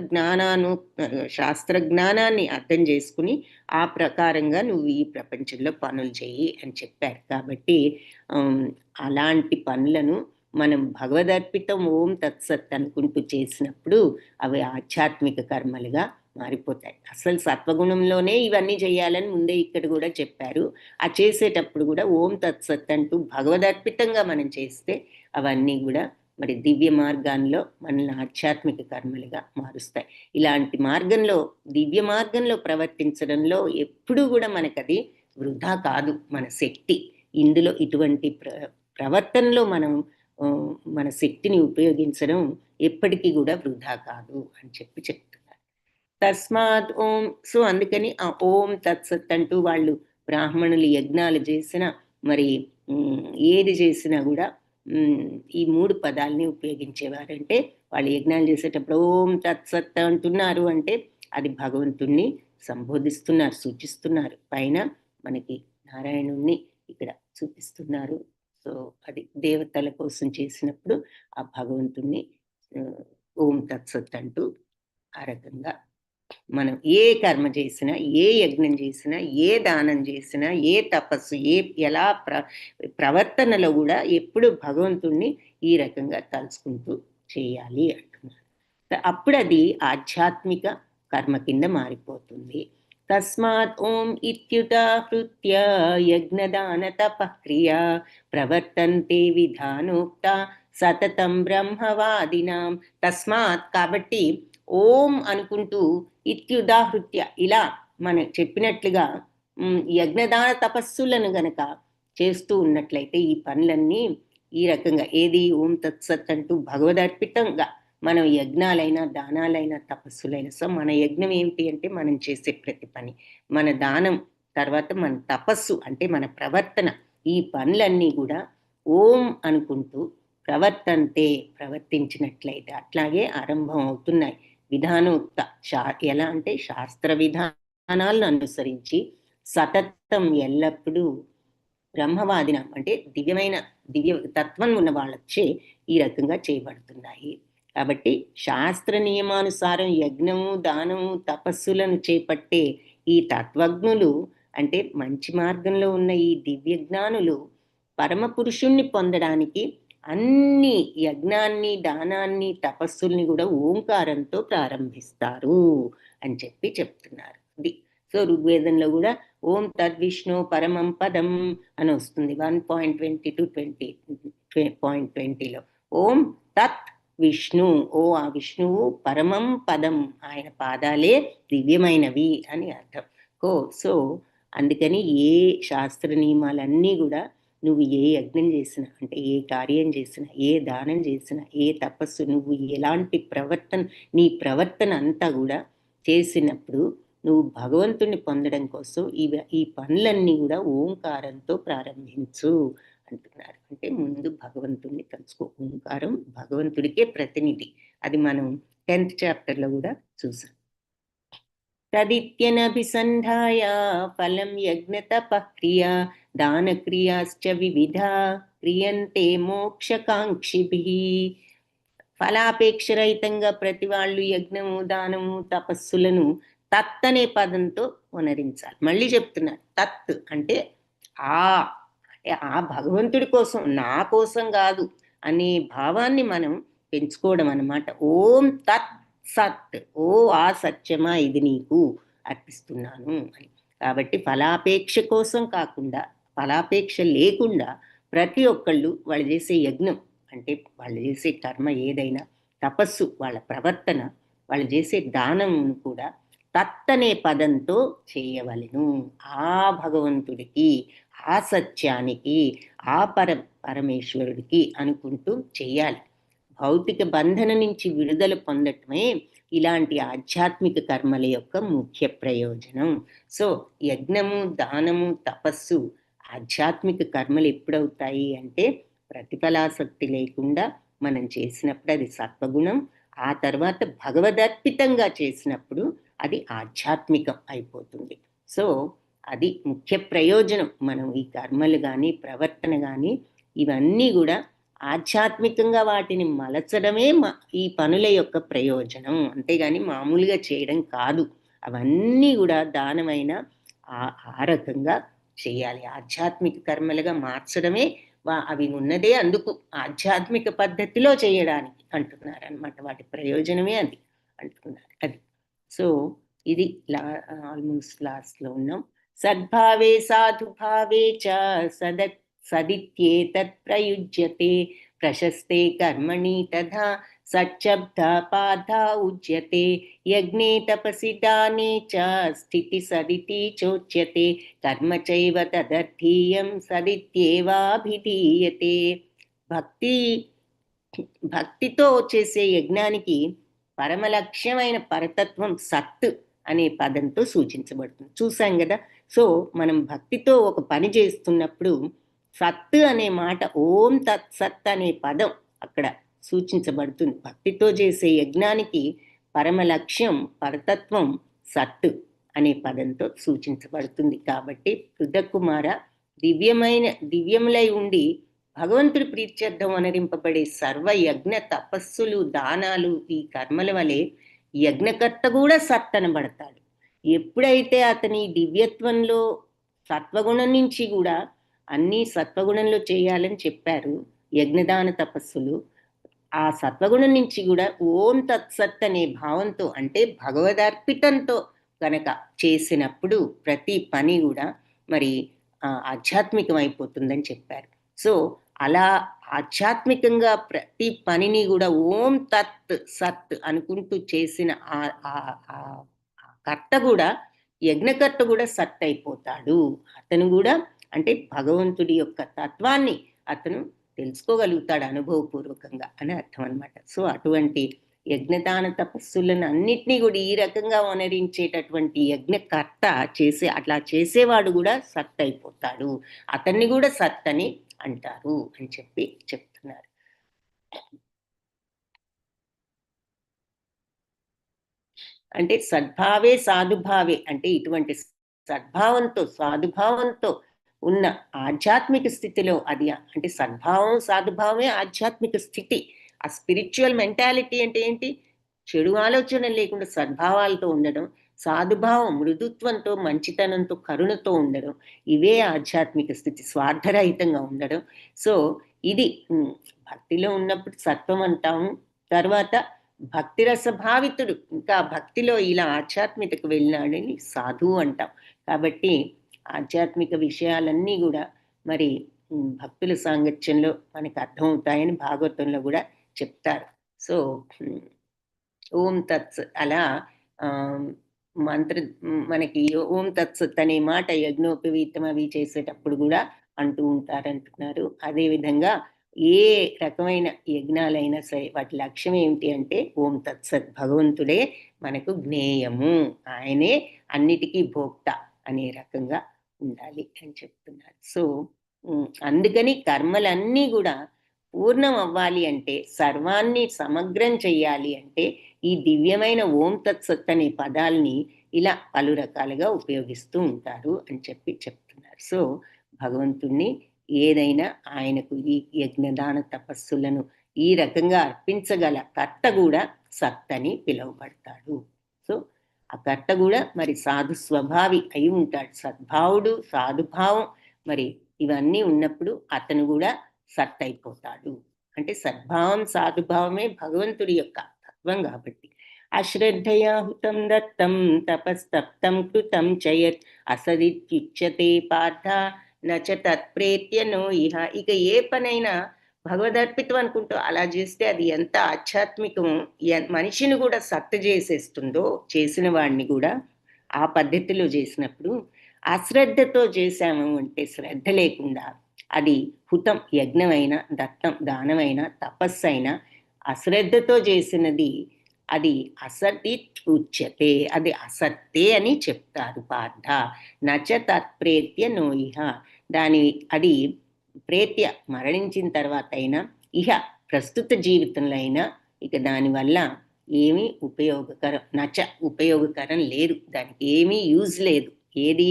జ్ఞానాన్ని అర్థం చేసుకుని ఆ ప్రకారంగా నువ్వు ఈ ప్రపంచంలో పనులు చెయ్యి అని చెప్పారు. కాబట్టి అలాంటి పనులను మనం భగవదర్పితం ఓం తత్సత్ అనుకుంటూ చేసినప్పుడు అవి ఆధ్యాత్మిక కర్మలుగా మారిపోతాయి. అసలు సత్వగుణంలోనే ఇవన్నీ చేయాలని ముందే ఇక్కడ కూడా చెప్పారు. ఆ చేసేటప్పుడు కూడా ఓం తత్సత్ అంటూ భగవదర్పితంగా మనం చేస్తే అవన్నీ కూడా మరి దివ్య మార్గాల్లో మనల్ని ఆధ్యాత్మిక కర్మలుగా మారుస్తాయి. ఇలాంటి మార్గంలో, దివ్య మార్గంలో ప్రవర్తించడంలో ఎప్పుడూ కూడా మనకది వృధా కాదు. మన శక్తి ఇందులో ఇటువంటి ప్రవర్తనలో మనం మన శక్తిని ఉపయోగించడం ఎప్పటికీ కూడా వృధా కాదు అని చెప్తున్నారు. తస్మాత్ ఓం. సో అందుకని ఆ ఓం తత్సత్ అంటూ వాళ్ళు బ్రాహ్మణులు యజ్ఞాలు చేసిన మరి ఏది చేసినా కూడా ఈ 3 పదాలని ఉపయోగించేవారంటే వాళ్ళు యజ్ఞాలు చేసేటప్పుడు ఓం తత్సత్ అంటున్నారు అంటే అది భగవంతుణ్ణి సంబోధిస్తున్నారు, సూచిస్తున్నారు. పైన మనకి నారాయణుణ్ణి ఇక్కడ చూపిస్తున్నారు. సో అది దేవతల కోసం చేసినప్పుడు ఆ భగవంతుణ్ణి ఓం తత్సత్ అంటూ ఆ రకంగా మనం ఏ కర్మ చేసినా, ఏ యజ్ఞం చేసినా, ఏ దానం చేసినా, ఏ తపస్సు, ఎలా ప్రవర్తనలో కూడా ఎప్పుడు భగవంతుణ్ణి ఈ రకంగా తలుచుకుంటూ చేయాలి అంటున్నారు. అప్పుడు అది ఆధ్యాత్మిక కర్మ కింద మారిపోతుంది. తస్మాత్ ఓం ఇత్యుదాహృత్య యజ్ఞదాన తపక్రియా ప్రవర్తంతే విధానోక్త సతతం బ్రహ్మవాదినాం. తస్మాత్ కాబట్టి ఓం అనుకుంటూ ఇత్యుదాహృత్య ఇలా మనం చెప్పినట్లుగా యజ్ఞదాన తపస్సులను గనక చేస్తూ ఉన్నట్లయితే ఈ పనులన్నీ ఈ రకంగా ఏది ఓం తత్సత్ అంటూ భగవదర్పితంగా మనం యజ్ఞాలైనా దానాలైనా తపస్సులైనా. సో మన యజ్ఞం ఏమిటి అంటే మనం చేసే ప్రతి పని, మన దానం, తర్వాత మన తపస్సు అంటే మన ప్రవర్తన, ఈ పనులన్నీ కూడా ఓం అనుకుంటూ ప్రవర్తించినట్లయితే అట్లాగే ఆరంభం అవుతున్నాయి. విధానోక్త ఎలా అంటే శాస్త్ర విధానాలను అనుసరించి సతతం ఎల్లప్పుడూ బ్రహ్మవాదిన అంటే దివ్య తత్వం ఉన్న వాళ్ళచ్చే ఈ రకంగా చేయబడుతున్నాయి. కాబట్టి శాస్త్ర నియమానుసారం యజ్ఞము, దానము, తపస్సులను చేపట్టే ఈ తత్వజ్ఞులు అంటే మంచి మార్గంలో ఉన్న ఈ దివ్య జ్ఞానులు పరమ పురుషుణ్ణి పొందడానికి అన్ని యజ్ఞాన్ని, దానాన్ని, తపస్సుల్ని కూడా ఓంకారంతో ప్రారంభిస్తారు అని చెప్తున్నారు. సో ఋగ్వేదంలో కూడా ఓం తద్విష్ణు పరమం పదం అని వస్తుంది 1.20 to 20.20లో. ఓం తత్ విష్ణు, ఆ విష్ణువు పరమం పదం, ఆయన పాదాలే దివ్యమైనవి అని అర్థం. సో అందుకని ఏ శాస్త్ర నియమాలన్నీ కూడా నువ్వు ఏ యజ్ఞం చేసినా అంటే ఏ కార్యం చేసినా, ఏ దానం చేసినా, ఏ తపస్సు, నువ్వు ఎలాంటి నీ ప్రవర్తన అంతా కూడా చేసినప్పుడు నువ్వు భగవంతుని పొందడం కోసం ఈ పనులన్నీ కూడా ఓంకారంతో ప్రారంభించు అంటున్నారు. అంటే ముందు భగవంతుడిని తలుచుకో. ఓంకారం భగవంతుడికే ప్రతినిధి. అది మనం 10th చాప్టర్లో కూడా చూసాం. తదిత్యనభిసంధాయ ఫలం యజ్ఞ తపక్రియా దాన క్రియాశ్చ వివిధా క్రియంతే మోక్షకాంక్షిభిః. ఫలాపేక్షరహితంగా ప్రతి వాళ్ళు యజ్ఞము, దానము, తపస్సులను తత్ అనే పదంతో పునరించాలి. మళ్ళీ చెప్తున్నారు, తత్ అంటే ఆ భగవంతుడి కోసం, నా కోసం కాదు అనే భావాన్ని మనం పెంచుకోవడం అన్నమాట. ఓం తత్ సత్, ఆ సత్యమా ఇది నీకు అర్పిస్తున్నాను అని. కాబట్టి ఫలాపేక్ష కోసం కాకుండా, ఫలాపేక్ష లేకుండా ప్రతి ఒక్కళ్ళు వాళ్ళు చేసే యజ్ఞం అంటే వాళ్ళు చేసే కర్మ ఏదైనా, తపస్సు వాళ్ళ ప్రవర్తన, వాళ్ళు చేసే దానం కూడా తత్ అనే పదంతో చేయవలెను. ఆ భగవంతుడికి, ఆ సత్యానికి, ఆ పరమేశ్వరుడికి అనుకుంటూ చెయ్యాలి. భౌతిక బంధన నుంచి విడుదల పొందటమే ఇలాంటి ఆధ్యాత్మిక కర్మల యొక్క ముఖ్య ప్రయోజనం. సో యజ్ఞము, దానము, తపస్సు ఆధ్యాత్మిక కర్మలు ఎప్పుడవుతాయి అంటే ప్రతిఫలాసక్తి లేకుండా మనం చేసినప్పుడు అది సత్వగుణం. ఆ తర్వాత భగవదర్పితంగా చేసినప్పుడు అది ఆధ్యాత్మికం అయిపోతుంది. సో అది ముఖ్య ప్రయోజనం. మనం ఈ కర్మలు కానీ, ప్రవర్తన కానీ ఇవన్నీ కూడా ఆధ్యాత్మికంగా వాటిని మలచడమే ఈ పనుల యొక్క ప్రయోజనం. అంతేగాని మామూలుగా చేయడం కాదు. అవన్నీ కూడా దానమైన ఆ రకంగా చేయాలి. ఆధ్యాత్మిక కర్మలుగా మార్చడమే అవి ఉన్నదే అందుకు ఆధ్యాత్మిక పద్ధతిలో చేయడానికి అంటున్నారు అనమాట. వాటి ప్రయోజనమే అది అంటున్నారు. అది సో ఇది ఆల్మోస్ట్ లాస్ట్లో ఉన్నాం. సద్భావే సాధుభావే చ సదిత్యేతత్ ప్రయుజ్యతే ప్రశస్తే కర్మణి తథా సచ్చబ్ద పాఠ ఉజ్యతే యజ్ఞే తపసి దానే చ స్థితి సదితి చోచ్యతే కర్మ చైవ తదర్థీయం సదిత్యేవాభిధీయతే. భక్తితో చేసే యజ్ఞానికి పరమలక్ష్యమైన పరతత్వం సత్ అనే పదంతో సూచించబడుతుంది. చూసాం కదా. సో మనం భక్తితో ఒక పని చేస్తున్నప్పుడు సత్ అనే మాట, ఓం తత్ సత్ అనే పదం అక్కడ సూచించబడుతుంది. భక్తితో చేసే యజ్ఞానికి పరమలక్ష్యం పరతత్వం సత్ అనే పదంతో సూచించబడుతుంది. కాబట్టి పృథక్కుమార, దివ్యములై ఉండి భగవంతుడి ప్రీత్యర్థం అనరింపబడే సర్వ యజ్ఞ తపస్సులు, దానాలు, ఈ కర్మల వలె యజ్ఞకర్త కూడా సత్ అనబడతాడు. ఎప్పుడైతే అతని దివ్యత్వంలో సత్వగుణం నుంచి కూడా అన్నీ సత్వగుణంలో చేయాలని చెప్పారు యజ్ఞదాన తపస్సులు, ఆ సత్వగుణం నుంచి కూడా ఓం తత్సత్ అనే భావంతో అంటే భగవదర్పితంతో కనుక చేసినప్పుడు ప్రతి పని కూడా మరి ఆధ్యాత్మికం అయిపోతుందని చెప్పారు. సో అలా ఆధ్యాత్మికంగా ప్రతి పనిని కూడా ఓం తత్ సత్ అనుకుంటూ చేసిన కర్త కూడా, యజ్ఞకర్త కూడా సత్ అయిపోతాడు. అతను కూడా అంటే భగవంతుడి యొక్క తత్వాన్ని అతను తెలుసుకోగలుగుతాడు అనుభవపూర్వకంగా అని అర్థం అనమాట. సో అటువంటి యజ్ఞదాన తపస్సులను అన్నిటినీ కూడా ఈ రకంగా వనరించేటటువంటి యజ్ఞకర్త అట్లా చేసేవాడు కూడా సత్ అయిపోతాడు. అతన్ని కూడా సత్ అని అంటారు అని చెప్తున్నారు. అంటే సద్భావే సాధుభావే అంటే ఇటువంటి సద్భావంతో సాధుభావంతో ఉన్న ఆధ్యాత్మిక స్థితిలో అది అంటే సద్భావం సాధుభావమే ఆధ్యాత్మిక స్థితి. ఆ స్పిరిచువల్ మెంటాలిటీ అంటే ఏంటి? చెడు ఆలోచన లేకుండా సద్భావాలతో ఉండడం, సాధుభావం మృదుత్వంతో, మంచితనంతో, కరుణతో ఉండడం, ఇవే ఆధ్యాత్మిక స్థితి. స్వార్థరహితంగా ఉండడం. సో ఇది భక్తిలో ఉన్నప్పుడు సత్వం అంటాము. తర్వాత భక్తి రసభావితుడు ఇంకా భక్తిలో ఇలా ఆధ్యాత్మికకు వెళ్ళినాడని సాధువు అంటాం. కాబట్టి ఆధ్యాత్మిక విషయాలన్నీ కూడా మరి భక్తుల సాంగత్యంలో మనకు అర్థమవుతాయని భాగవతంలో కూడా చెప్తారు. సో ఓం తత్స్ అలా మనకి ఓం తత్సత్ అనే మాట యజ్ఞోపవీతం అవి చేసేటప్పుడు కూడా అంటూ ఉంటారంటున్నారు. అదేవిధంగా ఏ రకమైన యజ్ఞాలైనా సరే వాటి లక్ష్యం ఏమిటి అంటే ఓం తత్సత్, భగవంతుడే మనకు జ్ఞేయము, ఆయనే అన్నిటికీ భోక్త అనే రకంగా ఉండాలి అని చెప్తున్నారు. సో అందుకని కర్మలన్నీ కూడా పూర్ణం అవ్వాలి అంటే, సర్వాన్ని సమగ్రం చెయ్యాలి అంటే ఈ దివ్యమైన ఓం తత్సత్ అనే పదాలని ఇలా పలు రకాలుగా ఉపయోగిస్తూ ఉంటారు అని చెప్తున్నారు. సో భగవంతుణ్ణి ఏదైనా ఆయనకు ఈ యజ్ఞదాన తపస్సులను ఈ రకంగా అర్పించగల కర్త కూడా సత్ అని పిలువబడతాడు. సో ఆ కర్త కూడా మరి సాధు స్వభావి అయి ఉంటాడు. సద్భావుడు, సాధుభావం మరి ఇవన్నీ ఉన్నప్పుడు అతను కూడా సత్ అయిపోతాడు. అంటే సద్భావం సాధుభావమే భగవంతుడి యొక్క తత్వం కాబట్టి. అశ్రద్ధయాహుతం దత్తం తపస్తప్తం కృతం చయత్ అసదిత్యుచ్యతే పార్థ నచ తత్ప్రేత్యనో ఇహ. ఇక ఏ పనైనా భగవదర్పితం అనుకుంటూ అలా చేస్తే అది ఎంత ఆధ్యాత్మికం, మనిషిని కూడా సత్తు చేసేస్తుందో చేసిన వాడిని కూడా. ఆ పద్ధతిలో చేసినప్పుడు అశ్రద్ధతో చేశాము అంటే, శ్రద్ధ లేకుండా, అది హుతం యజ్ఞమైన, దత్తం దానమైన, తపస్సు అయినా అశ్రద్ధతో చేసినది అది అసతి ఉచ్యతే, అది అసత్తే అని చెప్తారు పార్థ. నచ తత్ప్రేత్య నోయిహ, అది ప్రేత్య మరణించిన తర్వాత అయినా, ఇహ ప్రస్తుత జీవితంలో అయినా ఇక దానివల్ల ఏమీ నచ ఉపయోగకరం లేదు, దానికి ఏమీ యూజ్ లేదు. ఏది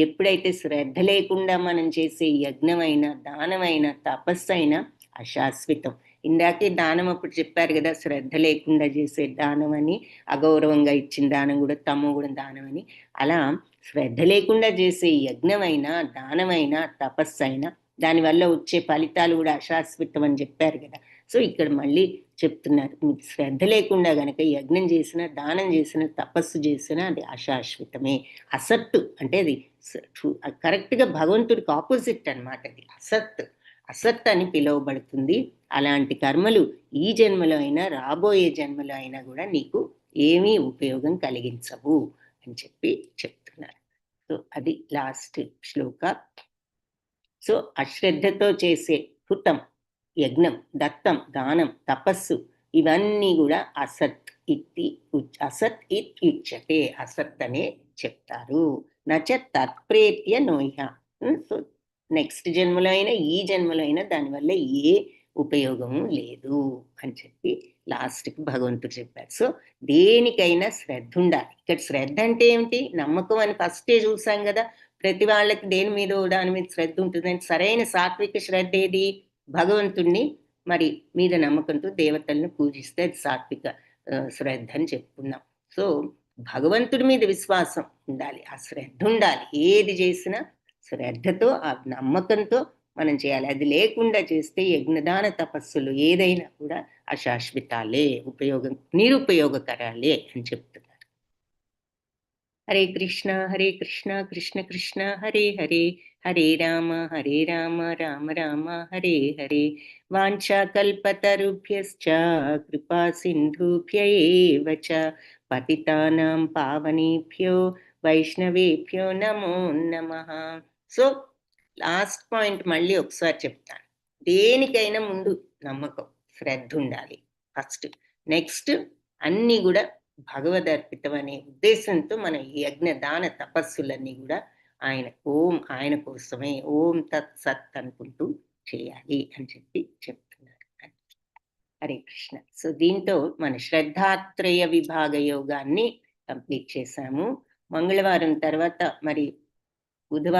ఎప్పుడైతే శ్రద్ధ లేకుండా మనం చేసే యజ్ఞమైన, దానమైన, తపస్సు అయినా అశాశ్వతం. ఇందాకే దానం అప్పుడు చెప్పారు కదా, శ్రద్ధ లేకుండా చేసే దానం అని, అగౌరవంగా ఇచ్చిన దానం కూడా తమో కూడా దానం అని. అలా శ్రద్ధ లేకుండా చేసే యజ్ఞమైనా, దానమైనా, తపస్సు అయినా దానివల్ల వచ్చే ఫలితాలు కూడా అశాశ్వతం అని చెప్పారు కదా. సో ఇక్కడ మళ్ళీ చెప్తున్నారు, మీకు శ్రద్ధ లేకుండా గనక యజ్ఞం చేసినా, దానం చేసినా, తపస్సు చేసినా అది అశాశ్వతమే. అసత్తు అంటే అది కరెక్ట్గా భగవంతుడికి ఆపోజిట్ అనమాట. అది అసత్ అని పిలువబడుతుంది. అలాంటి కర్మలు ఈ జన్మలో అయినా, రాబోయే జన్మలో అయినా కూడా నీకు ఏమీ ఉపయోగం కలిగించవు అని చెప్తున్నారు. సో అది లాస్ట్ శ్లోక. సో అశ్రద్ధతో చేసే హుతం, యజ్ఞం, దత్తం, దానం, తపస్సు ఇవన్నీ కూడా అసత్ ఇత్యుచ్యతే, అసత్ అనే చెప్తారు. నచ తత్ప్రేత్య నోహ. సో నెక్స్ట్ జన్మలో అయినా, ఈ జన్మలో అయినా దానివల్ల ఏ ఉపయోగము లేదు అని చెప్పి లాస్ట్కి భగవంతుడు చెప్పారు. సో దేనికైనా శ్రద్ధ ఉండాలి. ఇక్కడ శ్రద్ధ అంటే ఏమిటి? నమ్మకం అని ఫస్టే చూసాం కదా. ప్రతి వాళ్ళకి దేని మీద దాని మీద శ్రద్ధ ఉంటుందని. సరైన సాత్విక శ్రద్ధ ఏది? భగవంతుణ్ణి మరి మీద నమ్మకంతో దేవతలను పూజిస్తే అది సాత్విక శ్రద్ధ అని చెప్పుకున్నాం. సో భగవంతుడి మీద విశ్వాసం ఉండాలి, ఆ శ్రద్ధ ఉండాలి. ఏది చేసినా శ్రద్ధతో, ఆ నమ్మకంతో మనం చేయాలి. అది లేకుండా చేస్తే యజ్ఞదాన తపస్సులు ఏదైనా కూడా అశాశ్వతాలే, నిరుపయోగకరాలే అని చెప్తున్నారు. హరే కృష్ణ కృష్ణ కృష్ణ హరే హరే, హరే రామ రామ రామ హరే హరే. వాంఛాకల్పతరుభ్యశ్చ కృపా సింధుభ్య ఏవ చ పతితానాం పావనేభ్యో వైష్ణవేభ్యో నమో నమః. సో లాస్ట్ పాయింట్ మళ్ళీ ఒకసారి చెప్తాను. దేనికైనా ముందు నమ్మకం, శ్రద్ధ ఉండాలి ఫస్ట్. నెక్స్ట్ అన్నీ కూడా భగవదర్పితం అనే ఉద్దేశంతో మన యజ్ఞ దాన తపస్సులన్నీ కూడా ఆయన కోసమే, ఓం తత్ సత్ అనుకుంటూ చేయాలి అని చెప్తున్నారు. హరే కృష్ణ. సో దీంతో మన శ్రద్ధాత్రయ విభాగ యోగాన్ని కంప్లీట్ చేశాము. మంగళవారం తర్వాత మరి బుధవారం